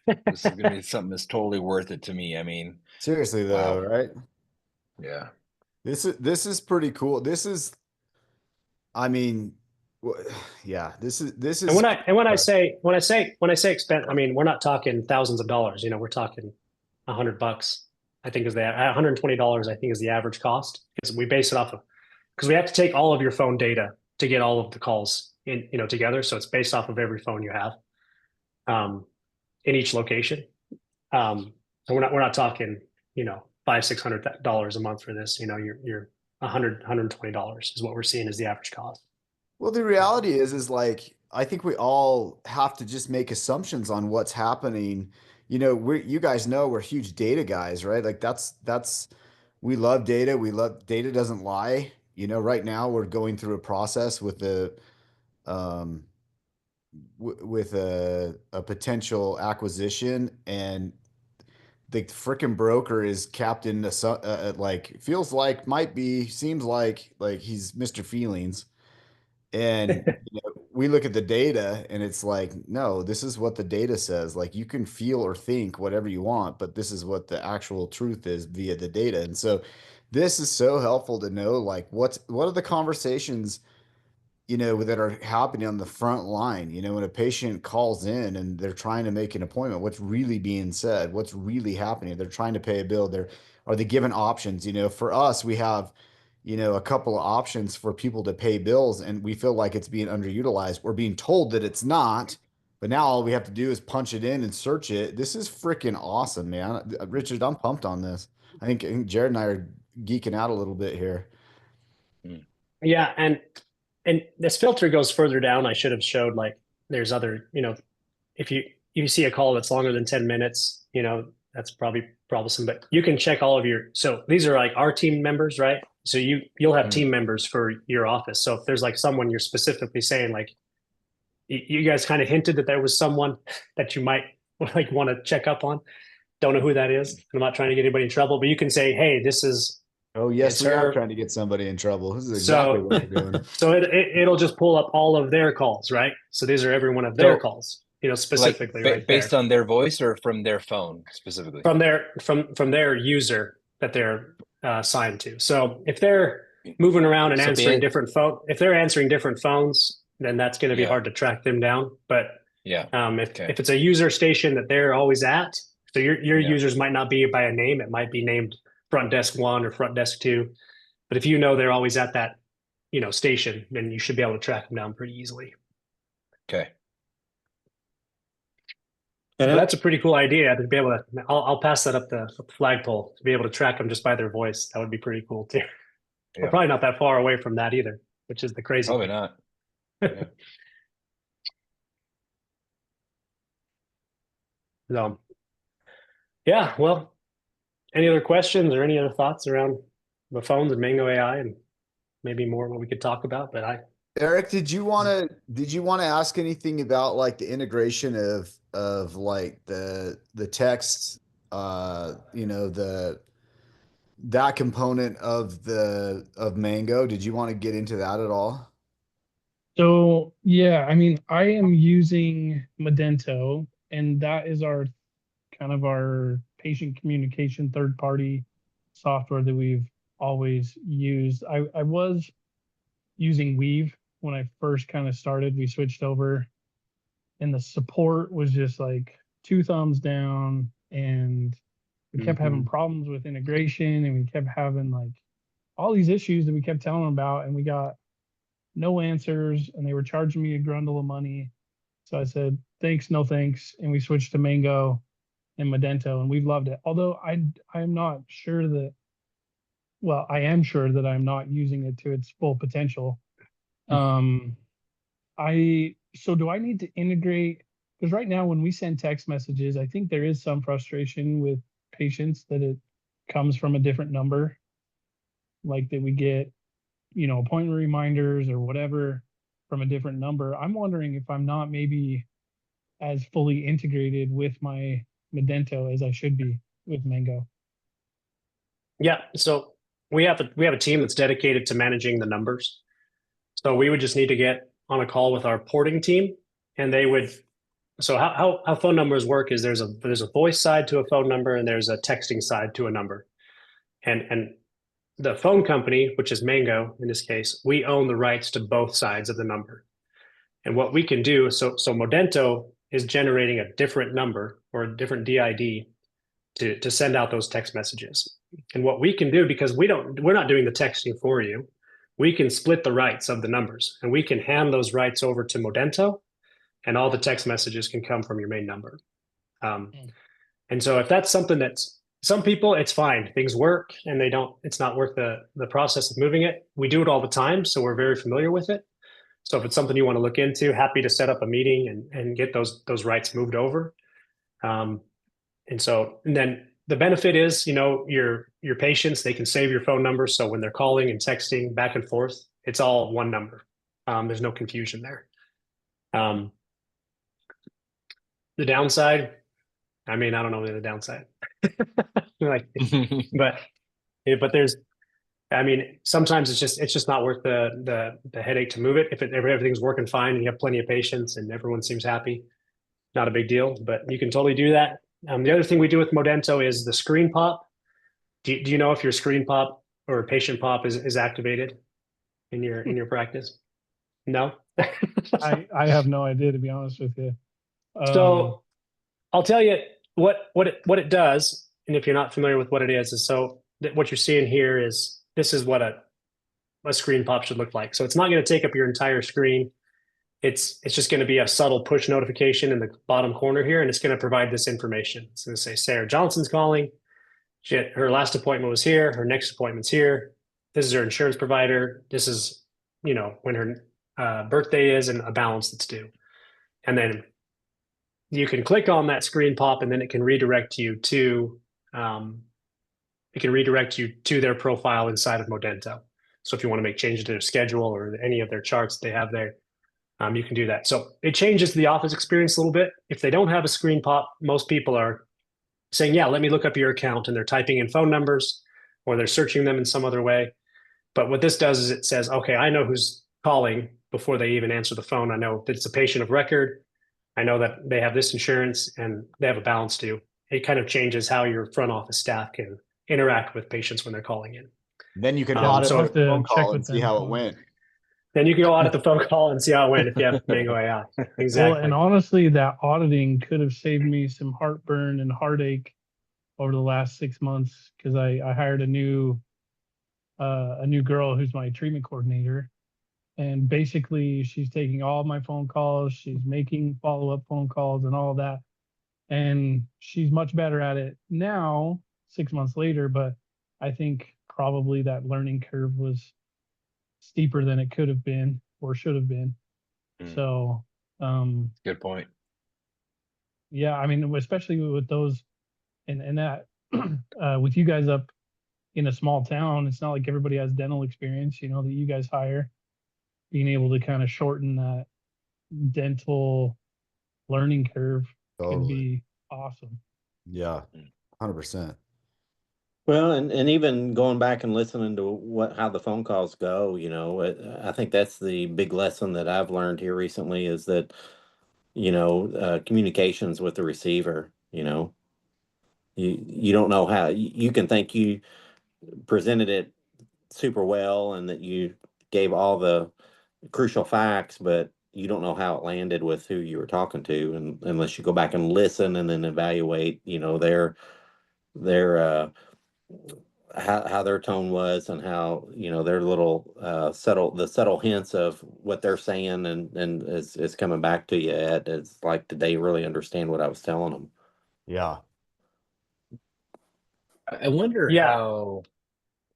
gonna be something that's totally worth it to me. I mean, Seriously though, wow. right? Yeah. This is pretty cool. This is, I mean, yeah, this is. And when I say expense, I mean, we're not talking thousands of dollars. We're talking $100. I think is the $120. I think is the average cost, because we base it off of, because we have to take all of your phone data to get all of the calls in together. So it's based off of every phone you have, in each location. So we're not talking $500-$600 a month for this. You're $120 is what we're seeing as the average cost. Well, the reality is like, I think we all have to just make assumptions on what's happening. You guys know we're huge data guys, right? Like we love data. We love data doesn't lie. Right now we're going through a process with um, with a potential acquisition, and the freaking broker is Captain, like feels like seems like he's Mr. Feelings. And we look at the data and it's like, no, this is what the data says. Like, you can feel or think whatever you want, but this is what the actual truth is via the data. And so this is so helpful to know, like, what are the conversations, that are happening on the front line. When a patient calls in and they're trying to make an appointment, what's really being said, what's really happening. They're trying to pay a bill. Are they given options? For us, we have a couple of options for people to pay bills, and we feel like it's being underutilized. We're being told that it's not, but now all we have to do is punch it in and search it. This is freaking awesome, man. Richard, I'm pumped on this. I think Jared and I are geeking out a little bit here. Yeah, and this filter goes further down. I should have showed, like, there's other, if you see a call that's longer than 10 minutes, that's probably troublesome, but you can check all of so these are like our team members, right? So you'll have team members for your office. So if there's like someone you're specifically saying, like, you guys kind of hinted that there was someone that you might like want to check up on. Don't know who that is. I'm not trying to get anybody in trouble, but you can say, hey, this is. Oh yes, we are trying to get somebody in trouble. This is exactly what we're doing. So it'll just pull up all of their calls, right? So these are every one of their calls, specifically, like, right based there. on their voice or from their phone specifically? From their user that they're assigned to. So if they're moving around and answering different phones, then that's going to be hard to track them down. But if it's a user station that they're always at, so your users might not be by a name, it might be named front desk 1 or front desk 2. But if they're always at that, station, then you should be able to track them down pretty easily. Okay. And that's a pretty cool idea to be able to. I'll pass that up the flagpole to be able to track them just by their voice. That would be pretty cool too. Yeah. We're probably not that far away from that either, which is the crazy. Probably not. Yeah. So, yeah. Well, any other questions or any other thoughts around the phones and Mango AI, and maybe more what we could talk about? But Eric, did you want to ask anything about like the integration of like the text, that component of Mango? Did you want to get into that at all? So yeah, I mean, I am using Medento, and that is our patient communication third-party software that we've always used. I was using Weave when I first kind of started. We switched over, and the support was just like 2 thumbs down, and we kept having problems with integration, and we kept having like all these issues that we kept telling them about, and we got no answers, and they were charging me a grundle of money. So I said, thanks, no thanks. And we switched to Mango and Medento, and we've loved it. Although I'm not sure that, well, I am sure that I'm not using it to its full potential. So do I need to integrate? Because right now when we send text messages, I think there is some frustration with patients that it comes from a different number, like that we get, appointment reminders or whatever from a different number. I'm wondering if I'm not maybe as fully integrated with my Medento as I should be with Mango. Yeah. So we have a team that's dedicated to managing the numbers. So we would just need to get on a call with our porting team, and they would. So how phone numbers work is there's a voice side to a phone number and there's a texting side to a number, and the phone company, which is Mango in this case, we own the rights to both sides of the number. And what we can do, so Modento is generating a different number or a different DID to send out those text messages. And what we can do, because we're not doing the texting for you, we can split the rights of the numbers and we can hand those rights over to Modento, and all the text messages can come from your main number. And so if that's something that's, some people, it's fine. Things work and it's not worth the process of moving it. We do it all the time, so we're very familiar with it. So if it's something you want to look into, happy to set up a meeting and get those rights moved over. And then the benefit is, your patients, they can save your phone number. So when they're calling and texting back and forth, it's all one number. There's no confusion there. The downside, I don't know the downside. but there's, sometimes it's just not worth the headache to move it. If everything's working fine and you have plenty of patients and everyone seems happy, not a big deal, but you can totally do that. The other thing we do with Modento is the screen pop. Do you know if your screen pop or patient pop is activated in your practice? No? I have no idea, to be honest with you. So I'll tell you what it does, and if you're not familiar with what it is so what you're seeing here is, this is what a screen pop should look like. So it's not going to take up your entire screen. It's just going to be a subtle push notification in the bottom corner here, and it's going to provide this information. It's going to say Sarah Johnson's calling. Her last appointment was here. Her next appointment's here. This is her insurance provider. This is, when her birthday is and a balance that's due. And then you can click on that screen pop, and then it can redirect you to their profile inside of Modento. So if you want to make changes to their schedule or any of their charts they have there, you can do that. So it changes the office experience a little bit. If they don't have a screen pop, most people are saying, yeah, let me look up your account, and they're typing in phone numbers or they're searching them in some other way. But what this does is it says, okay, I know who's calling before they even answer the phone. I know that it's a patient of record. I know that they have this insurance and they have a balance due. It kind of changes how your front office staff can interact with patients when they're calling in. Then you can audit so the phone call and see how it went. Then you can go audit the phone call and see how it went if you have Mango AI. Exactly. Well, and honestly, that auditing could have saved me some heartburn and heartache over the last 6 months, because I hired a new girl who's my treatment coordinator, and basically she's taking all of my phone calls, she's making follow-up phone calls and all of that, and she's much better at it now 6 months later. But I think probably that learning curve was steeper than it could have been or should have been. So good point. Yeah, especially with those and that with you guys up in a small town, it's not like everybody has dental experience, that you guys hire. Being able to kind of shorten that dental learning curve can be awesome. Yeah, 100%. Well, and even going back and listening to how the phone calls go, I think that's the big lesson that I've learned here recently, is that, communications with the receiver, you don't know how. You can think you presented it super well and that you gave all the crucial facts, but you don't know how it landed with who you were talking to, and unless you go back and listen and then evaluate, their how their tone was and how, you know, their little subtle hints of what they're saying and is coming back to you at. It's like, did they really understand what I was telling them? Yeah. I wonder Yeah. how,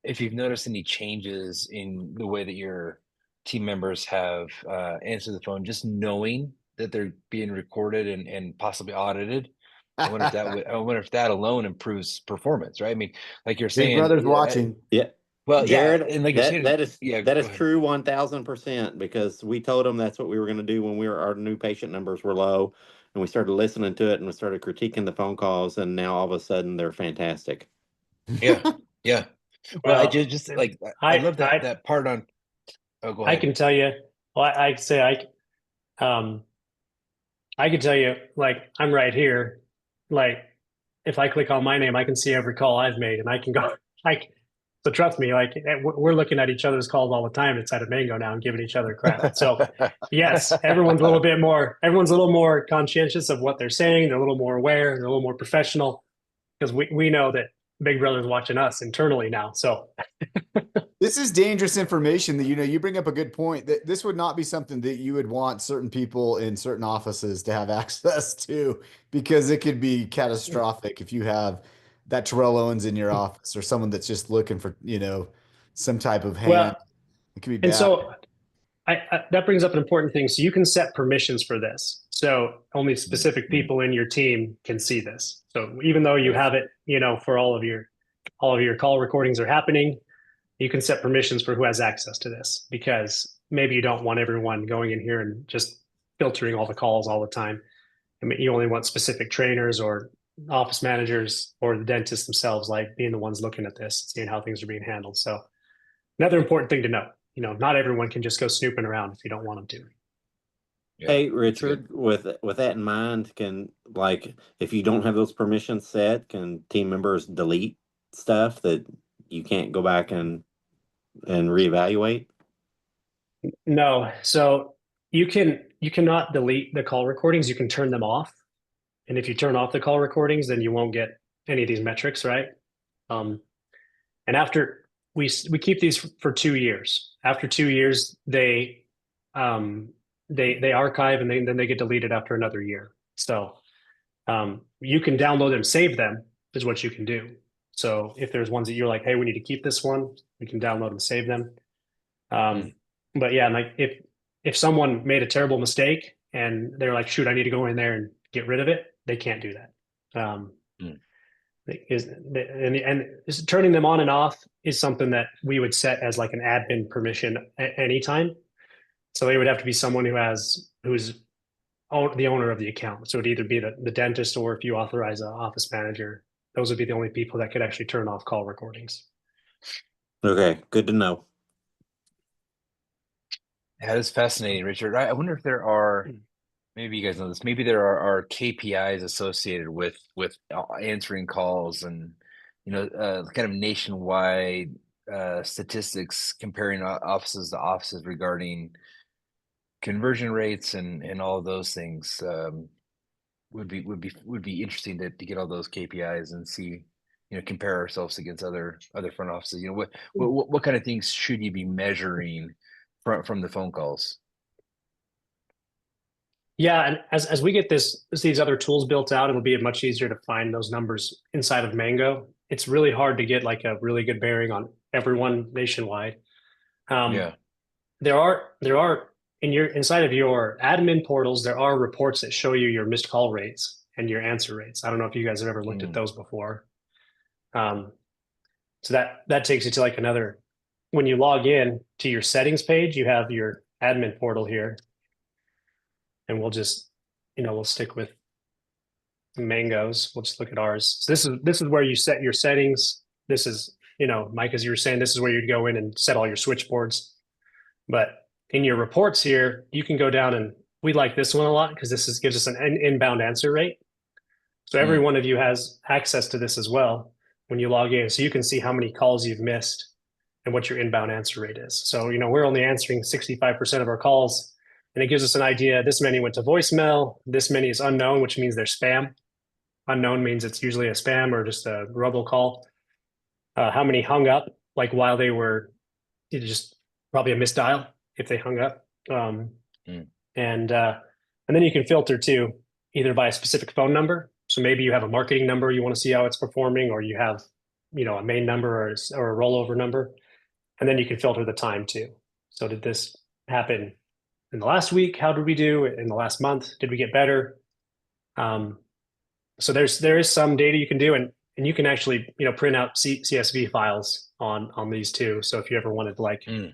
if you've noticed any changes in the way that your team members have answered the phone, just knowing that they're being recorded and possibly audited. I wonder if that would, I wonder if that alone improves performance, right? I mean, like you're Big saying, Brother's watching. Yeah. well, yeah, Jared, and like you're saying, yeah, that go is ahead. true 1000%, because we told them that's what we were going to do when our new patient numbers were low, and we started listening to it and we started critiquing the phone calls, and now all of a sudden they're fantastic. Yeah, yeah. Well, I Well, just like I love that part on. Oh, go I ahead. can tell you, well, I say um, I can tell you, like, I'm right here. Like, if I click on my name, I can see every call I've made, and I can go, like, so trust me, like, we're looking at each other's calls all the time inside of Mango now and giving each other crap. So, yes, everyone's a little more conscientious of what they're saying. They're a little more aware. They're a little more professional because we know that Big Brother's watching us internally now. So, This is dangerous information that, you know, you bring up a good point that this would not be something that you would want certain people in certain offices to have access to, because it could be catastrophic if you have that Terrell Owens in your office or someone that's just looking for, you know, some type of hand. well, It could be and bad. so that brings up an important thing. So you can set permissions for this. So only specific people in your team can see this. So even though you have it, you know, for all of your call recordings are happening, you can set permissions for who has access to this, because maybe you don't want everyone going in here and just filtering all the calls all the time. I mean, you only want specific trainers or office managers or the dentists themselves, like being the ones looking at this, seeing how things are being handled. So another important thing to know, you know, not everyone can just go snooping around if you don't want them to. Yeah, Hey, that's good. Richard, with that in mind, can, like, if you don't have those permissions set, can team members delete stuff that you can't go back and reevaluate? No, so you cannot delete the call recordings. You can turn them off, and if you turn off the call recordings, then you won't get any of these metrics, right? Um, and after we keep these for 2 years. After 2 years, they archive, and then they get deleted after another year. So you can download them, save them is what you can do. So if there's ones that you're like, hey, we need to keep this one, we can download and save them. But yeah, like if someone made a terrible mistake and they're like, shoot, I need to go in there and get rid of it, they can't do that. Mm. And turning them on and off is something that we would set as like an admin permission at any time. So it would have to be someone who's the owner of the account. So it'd either be the dentist, or if you authorize an office manager, those would be the only people that could actually turn off call recordings. Okay, good to know. That is fascinating, Richard. I wonder if there are, maybe you guys know this, maybe there are KPIs associated with answering calls and, you know, kind of nationwide statistics comparing offices to offices regarding conversion rates and all of those things. Would be interesting to get all those KPIs and see, you know, compare ourselves against other front offices. You know, what kind of things should you be measuring from the phone calls? Yeah, and as we get these other tools built out, it'll be much easier to find those numbers inside of Mango. It's really hard to get like a really good bearing on everyone nationwide. Yeah. There are inside of your admin portals, there are reports that show you your missed call rates and your answer rates. I don't know if you guys have ever looked at those before. So that takes you to like another. When you log in to your settings page, you have your admin portal here, and we'll just, you know, we'll stick with Mango's. We'll just look at ours. So this is where you set your settings. This is, you know, Mike, as you were saying, this is where you'd go in and set all your switchboards. But in your reports here, you can go down, and we like this one a lot because gives us an inbound answer rate. So every one of you has access to this as well when you log in. So you can see how many calls you've missed and what your inbound answer rate is. So, you know, we're only answering 65% of our calls, and it gives us an idea. This many went to voicemail. This many is unknown, which means they're spam. Unknown means it's usually a spam or just a robocall. how many hung up, like while they were just probably a missed dial if they hung up. Mm. And then you can filter too, either by a specific phone number. So maybe you have a marketing number, you want to see how it's performing, or you have, a main number or a rollover number. And then you can filter the time too. So did this happen in the last week? How did we do in the last month? Did we get better? So there is some data you can do, and you can actually print out CSV files on these too. So if you ever wanted to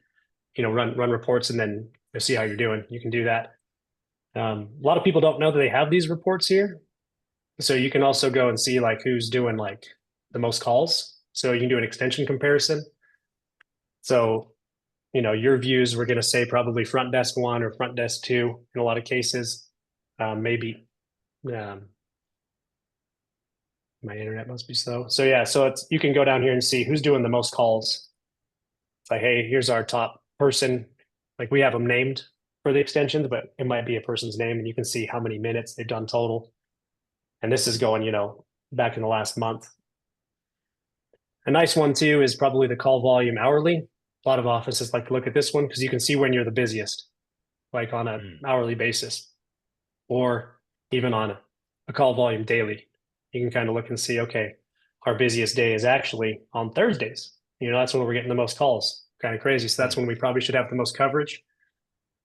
run reports and then see how you're doing, you can do that. A lot of people don't know that they have these reports here. So you can also go and see like who's doing like the most calls. So you can do an extension comparison. So, your views, we're going to say probably front desk 1 or front desk 2 in a lot of cases. Maybe my internet must be slow. So yeah, so you can go down here and see who's doing the most calls. It's like, hey, here's our top person. Like we have them named for the extensions, but it might be a person's name, and you can see how many minutes they've done total. And this is going, back in the last month. A nice one too is probably the call volume hourly. A lot of offices like to look at this one because you can see when you're the busiest, like on an hourly basis, or even on a call volume daily. You can kind of look and see, okay, our busiest day is actually on Thursdays. That's when we're getting the most calls. Kind of crazy. So that's when we probably should have the most coverage.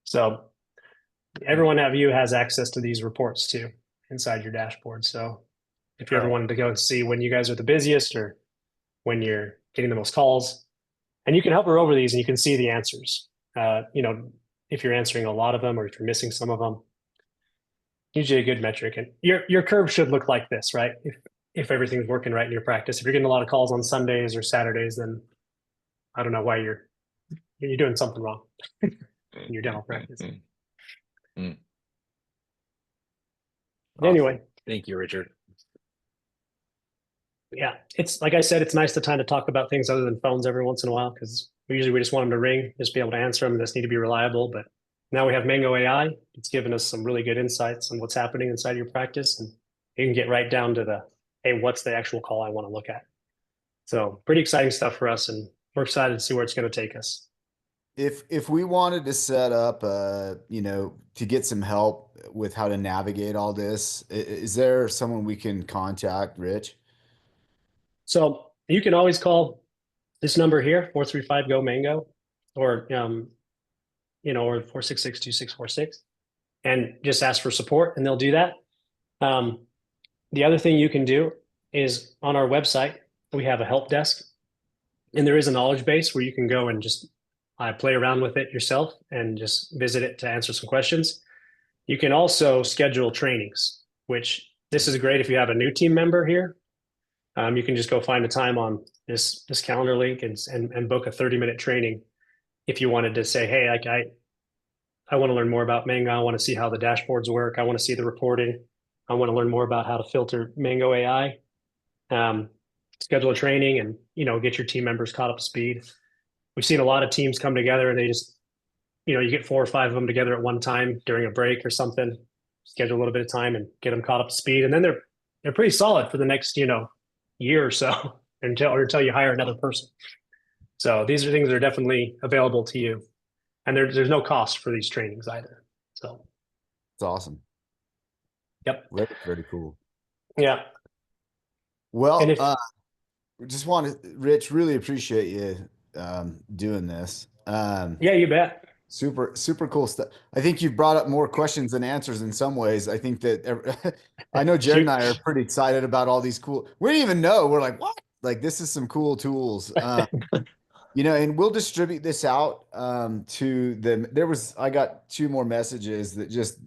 So everyone at you has access to these reports too inside your dashboard. So if you ever wanted to go and see when you guys are the busiest or when you're getting the most calls, and you can hover over these and you can see the answers. If you're answering a lot of them or if you're missing some of them, usually a good metric. And your curve should look like this, right? If everything's working right in your practice. If you're getting a lot of calls on Sundays or Saturdays, then I don't know why you're doing something wrong in your dental practice. Anyway. Thank you, Richard. Yeah, it's like I said, it's nice to kind of talk about things other than phones every once in a while, because we just want them to ring, just be able to answer them. Just need to be reliable. But now we have Mango AI. It's given us some really good insights on what's happening inside your practice, and you can get right down to hey, what's the actual call I want to look at? So pretty exciting stuff for us, and we're excited to see where it's going to take us. If we wanted to set up, to get some help with how to navigate all this, is there someone we can contact, Rich? So you can always call this number here, 435-GO-MANGO, or, or 466-2646, and just ask for support, and they'll do that. The other thing you can do is on our website, we have a help desk, and there is a knowledge base where you can go and just play around with it yourself and just visit it to answer some questions. You can also schedule trainings, which this is great if you have a new team member here. You can just go find a time on this calendar link and book a 30-minute training if you wanted to say, hey, I want to learn more about Mango. I want to see how the dashboards work. I want to see the reporting. I want to learn more about how to filter Mango AI. Schedule a training and get your team members caught up to speed. We've seen a lot of teams come together and they just, you get 4 or 5 of them together at one time during a break or something. Schedule a little bit of time and get them caught up to speed, and then they're pretty solid for the next year or so until you hire another person. So these are things that are definitely available to you, and there's no cost for these trainings either. So it's awesome. Yep. Very cool. Yeah. Well, just want to, Rich, really appreciate you doing this. Yeah, you bet. Super cool stuff. I think you've brought up more questions than answers in some ways. I think that I know Jared and I are pretty excited about all these cool. We didn't even know. We're like, what? Like, this is some cool tools. And we'll distribute this out to them. I got 2 more messages that just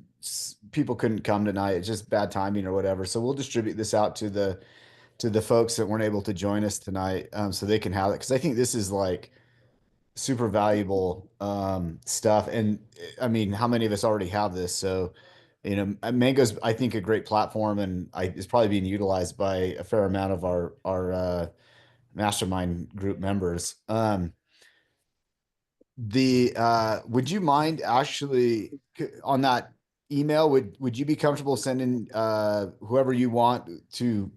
people couldn't come tonight. It's just bad timing or whatever. So we'll distribute this out to the folks that weren't able to join us tonight, so they can have it. Because I think this is like super valuable stuff. And I mean, how many of us already have this? So, Mango's, I think, a great platform, and it's probably being utilized by a fair amount of our mastermind group members. Would you mind actually on that email, would you be comfortable sending whoever you want to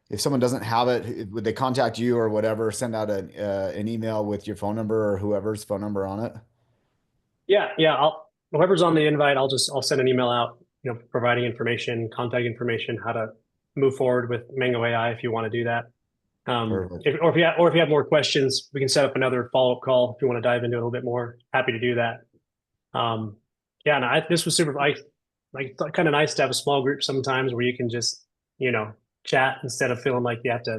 if someone doesn't have it, would they contact you or whatever? Send out an email with your phone number or whoever's phone number on it. Yeah. Whoever's on the invite, I'll send an email out, providing information, contact information, how to move forward with Mango AI if you want to do that. Perfect. If you have more questions, we can set up another follow-up call if you want to dive into it a little bit more. Happy to do that. Yeah, no, this was super. Like kind of nice to have a small group sometimes where you can just chat instead of feeling like you have to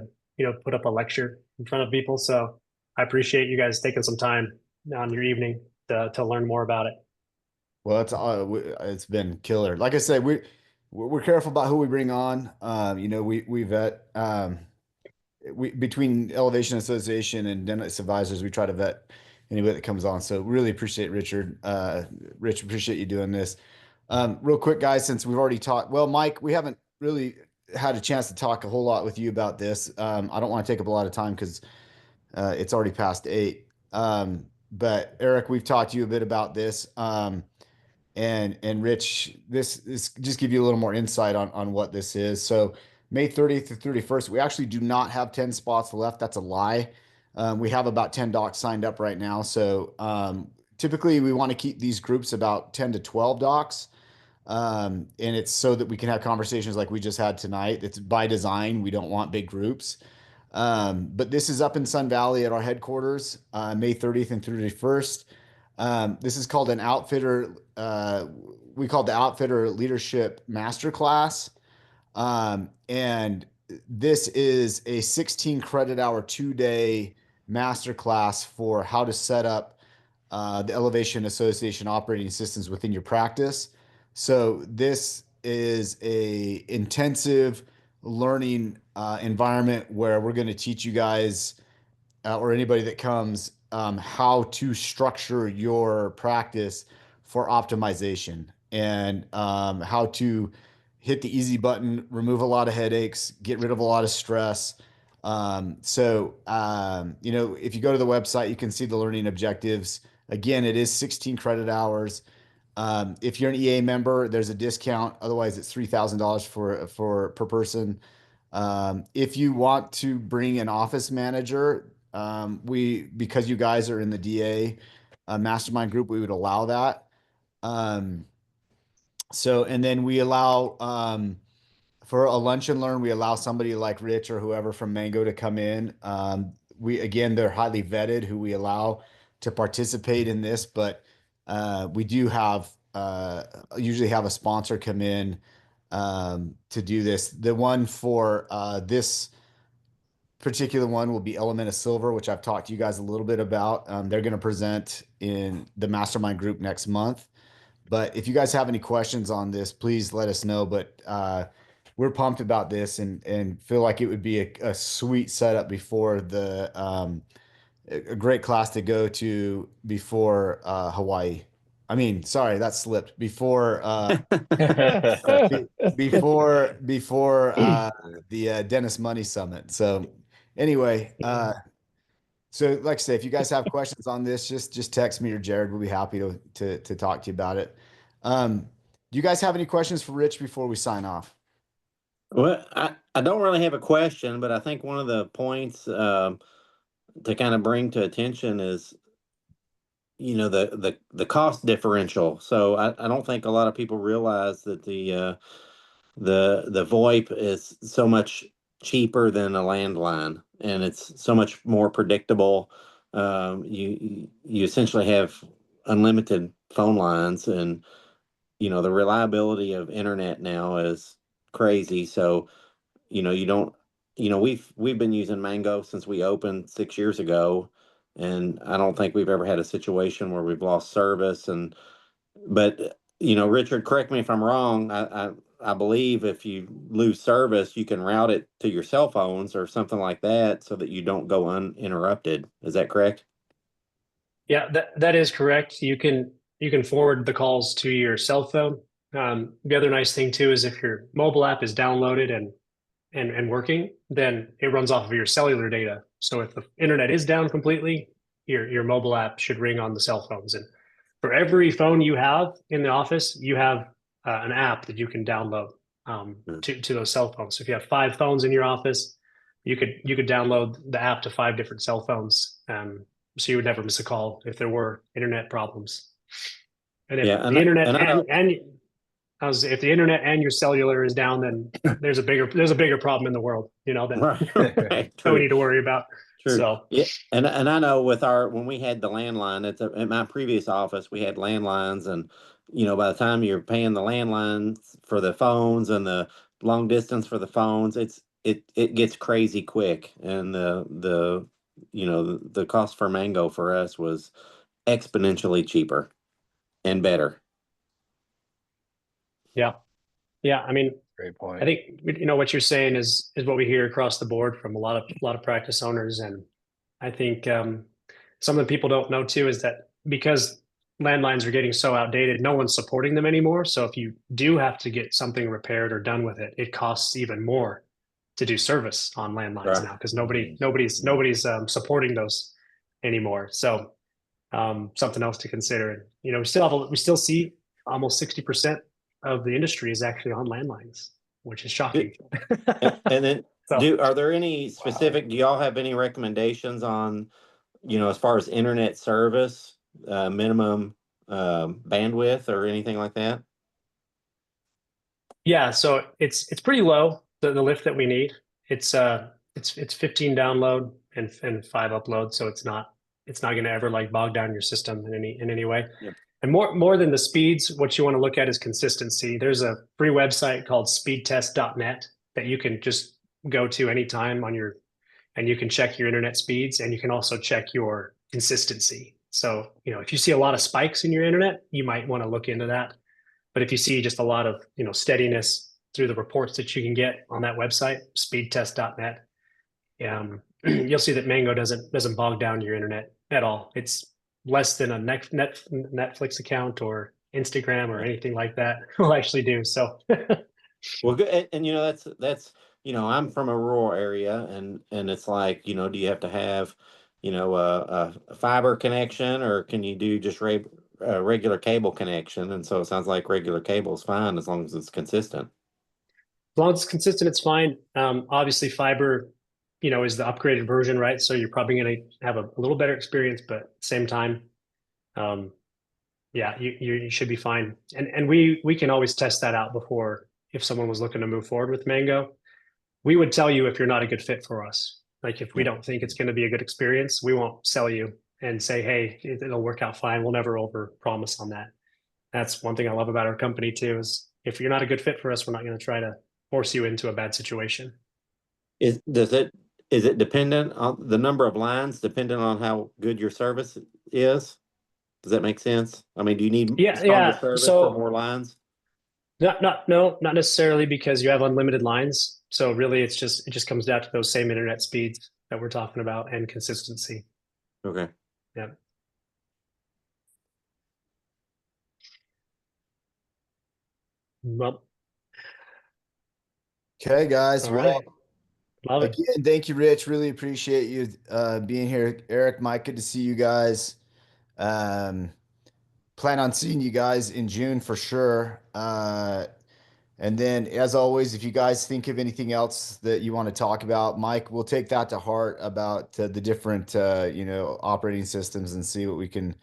put up a lecture in front of people. So I appreciate you guys taking some time on your evening to learn more about it. Well, it's been killer. Like I said, we're careful about who we bring on. We vet we between Elevation Association and Dentist Advisors, we try to vet anybody that comes on. So really appreciate Richard. Rich, appreciate you doing this. Real quick, guys, since we've already talked. Well, Mike, we haven't really had a chance to talk a whole lot with you about this. I don't want to take up a lot of time because it's already past 8. But Eric, we've talked to you a bit about this. And Rich, this just give you a little more insight on what this is. So May 30th to 31st, we actually do not have 10 spots left. That's a lie. We have about 10 docs signed up right now. So typically we want to keep these groups about 10 to 12 docs. And it's so that we can have conversations like we just had tonight. It's by design. We don't want big groups. But this is up in Sun Valley at our headquarters, May 30th and 31st. This is called an outfitter. We call it the Outfitter Leadership Masterclass. And this is a 16 credit hour, 2-day masterclass for how to set up the Elevation Association operating systems within your practice. So this is a intensive learning environment where we're going to teach you guys or anybody that comes how to structure your practice for optimization and how to hit the easy button, remove a lot of headaches, get rid of a lot of stress. If you go to the website, you can see the learning objectives. Again, it is 16 credit hours. If you're an EA member, there's a discount. Otherwise, it's $3,000 for per person. If you want to bring an office manager, because you guys are in the DA mastermind group, we would allow that. And then we allow for a lunch and learn, we allow somebody like Rich or whoever from Mango to come in. They're highly vetted who we allow to participate in this, but we do have usually have a sponsor come in to do this. The one for this particular one will be Element of Silver, which I've talked to you guys a little bit about. They're going to present in the mastermind group next month. But if you guys have any questions on this, please let us know. But we're pumped about this and feel like it would be a sweet setup before a great class to go to before Hawaii. I mean, sorry, that slipped. Before the Dennis Money Summit. So anyway, so like I say, if you guys have questions on this, just text me or Jared. We'll be happy to talk to you about it. Do you guys have any questions for Rich before we sign off? Well, I don't really have a question, but I think one of the points to kind of bring to attention is, the cost differential. So I don't think a lot of people realize that the VoIP is so much cheaper than a landline, and it's so much more predictable. You essentially have unlimited phone lines, and the reliability of internet now is crazy. So you don't we've been using Mango since we opened 6 years ago, and I don't think we've ever had a situation where we've lost service. But Richard, correct me if I'm wrong. I believe if you lose service, you can route it to your cell phones or something like that so that you don't go uninterrupted. Is that correct? Yeah, that is correct. You can forward the calls to your cell phone. The other nice thing too is if your mobile app is downloaded and working, then it runs off of your cellular data. So if the internet is down completely, your mobile app should ring on the cell phones. And for every phone you have in the office, you have an app that you can download to those cell phones. So if you have 5 phones in your office, you could download the app to 5 different cell phones. So you would never miss a call if there were internet problems. And if Yeah, the internet and I know, if the internet and your cellular is down, then there's a bigger problem in the world, you know, than right, that we true, need to worry about. true. So Yeah, and I know with when we had the landline at my previous office, we had landlines, and by the time you're paying the landlines for the phones and the long distance for the phones, it gets crazy quick, and the cost for Mango for us was exponentially cheaper and better. yeah, I mean, Great point. I think what you're saying is what we hear across the board from a lot of practice owners, and I think something people don't know too is that because landlines are getting so outdated, no one's supporting them anymore. So if you do have to get something repaired or done with it, it costs even more to do service on landlines Right. now because nobody's supporting those anymore. So something else to consider. We still see almost 60% of the industry is actually on landlines, which is shocking. And then So, are there any specific, do y'all have any recommendations on, as far as internet service, minimum bandwidth or anything like that? yeah, so it's pretty low, the lift that we need. It's 15 download and 5 upload, so it's not going to ever like bog down your system in any way. Yep. And more than the speeds, what you want to look at is consistency. There's a free website called speedtest.net that you can just go to anytime and you can check your internet speeds, and you can also check your consistency. So, if you see a lot of spikes in your internet, you might want to look into that. But if you see just a lot of, steadiness through the reports that you can get on that website, speedtest.net, you'll see that Mango doesn't bog down your internet at all. It's less than a Netflix account or Instagram or anything like that will actually do. So, well, good. And that's I'm from a rural area, and it's like, do you have to have a fiber connection, or can you do just regular cable connection? And so it sounds like regular cable is fine as long as it's consistent. as long as it's consistent, it's fine. Obviously, fiber, is the upgraded version, right? So you're probably going to have a little better experience, but at the same time, yeah, you should be fine. And we can always test that out before, if someone was looking to move forward with Mango. We would tell you if you're not a good fit for us. Like if we don't think it's going to be a good experience, we won't sell you and say, hey, it'll work out fine. We'll never over promise on that. That's one thing I love about our company too, is if you're not a good fit for us, we're not going to try to force you into a bad situation. Is it dependent on the number of lines, dependent on how good your service is? Does that make sense? I mean, do you need stronger service for more lines? Not necessarily, because you have unlimited lines. So really it just comes down to those same internet speeds that we're talking about and consistency. Okay. Yeah. Well, Okay, guys. all Well, right. Love it. again, thank you, Rich. Really appreciate you being here. Eric, Mike, good to see you guys. Plan on seeing you guys in June for sure. And then, as always, if you guys think of anything else that you want to talk about, Mike, we'll take that to heart about the different, operating systems and see what we can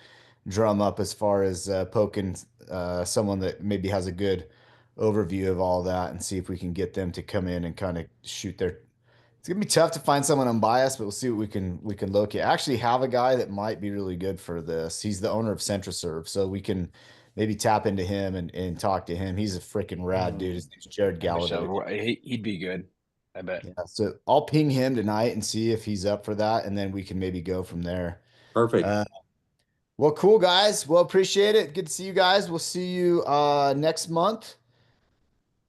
drum up as far as poking someone that maybe has a good overview of all that, and see if we can get them to come in and kind of shoot their. It's gonna be tough to find someone unbiased, but we'll see what we can locate. I actually have a guy that might be really good for this. He's the owner of CentraServe, so we can maybe tap into him and talk to him. He's a freaking rad dude. His name's Jared Galloway. He'd be good, I bet. Yeah, so I'll ping him tonight and see if he's up for that, and then we can maybe go from there. Perfect. Well, cool, guys. Well, appreciate it. Good to see you guys. We'll see you next month.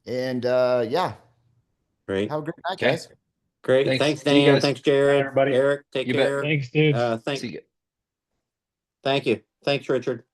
And yeah, Great. have a great night, Okay. guys. Great. Thanks. Thanks, See you Dan. guys. Thanks, Jared. Everybody. Eric, take You bet. care. Thanks, dude. Thank See you. you. Thanks, Richard.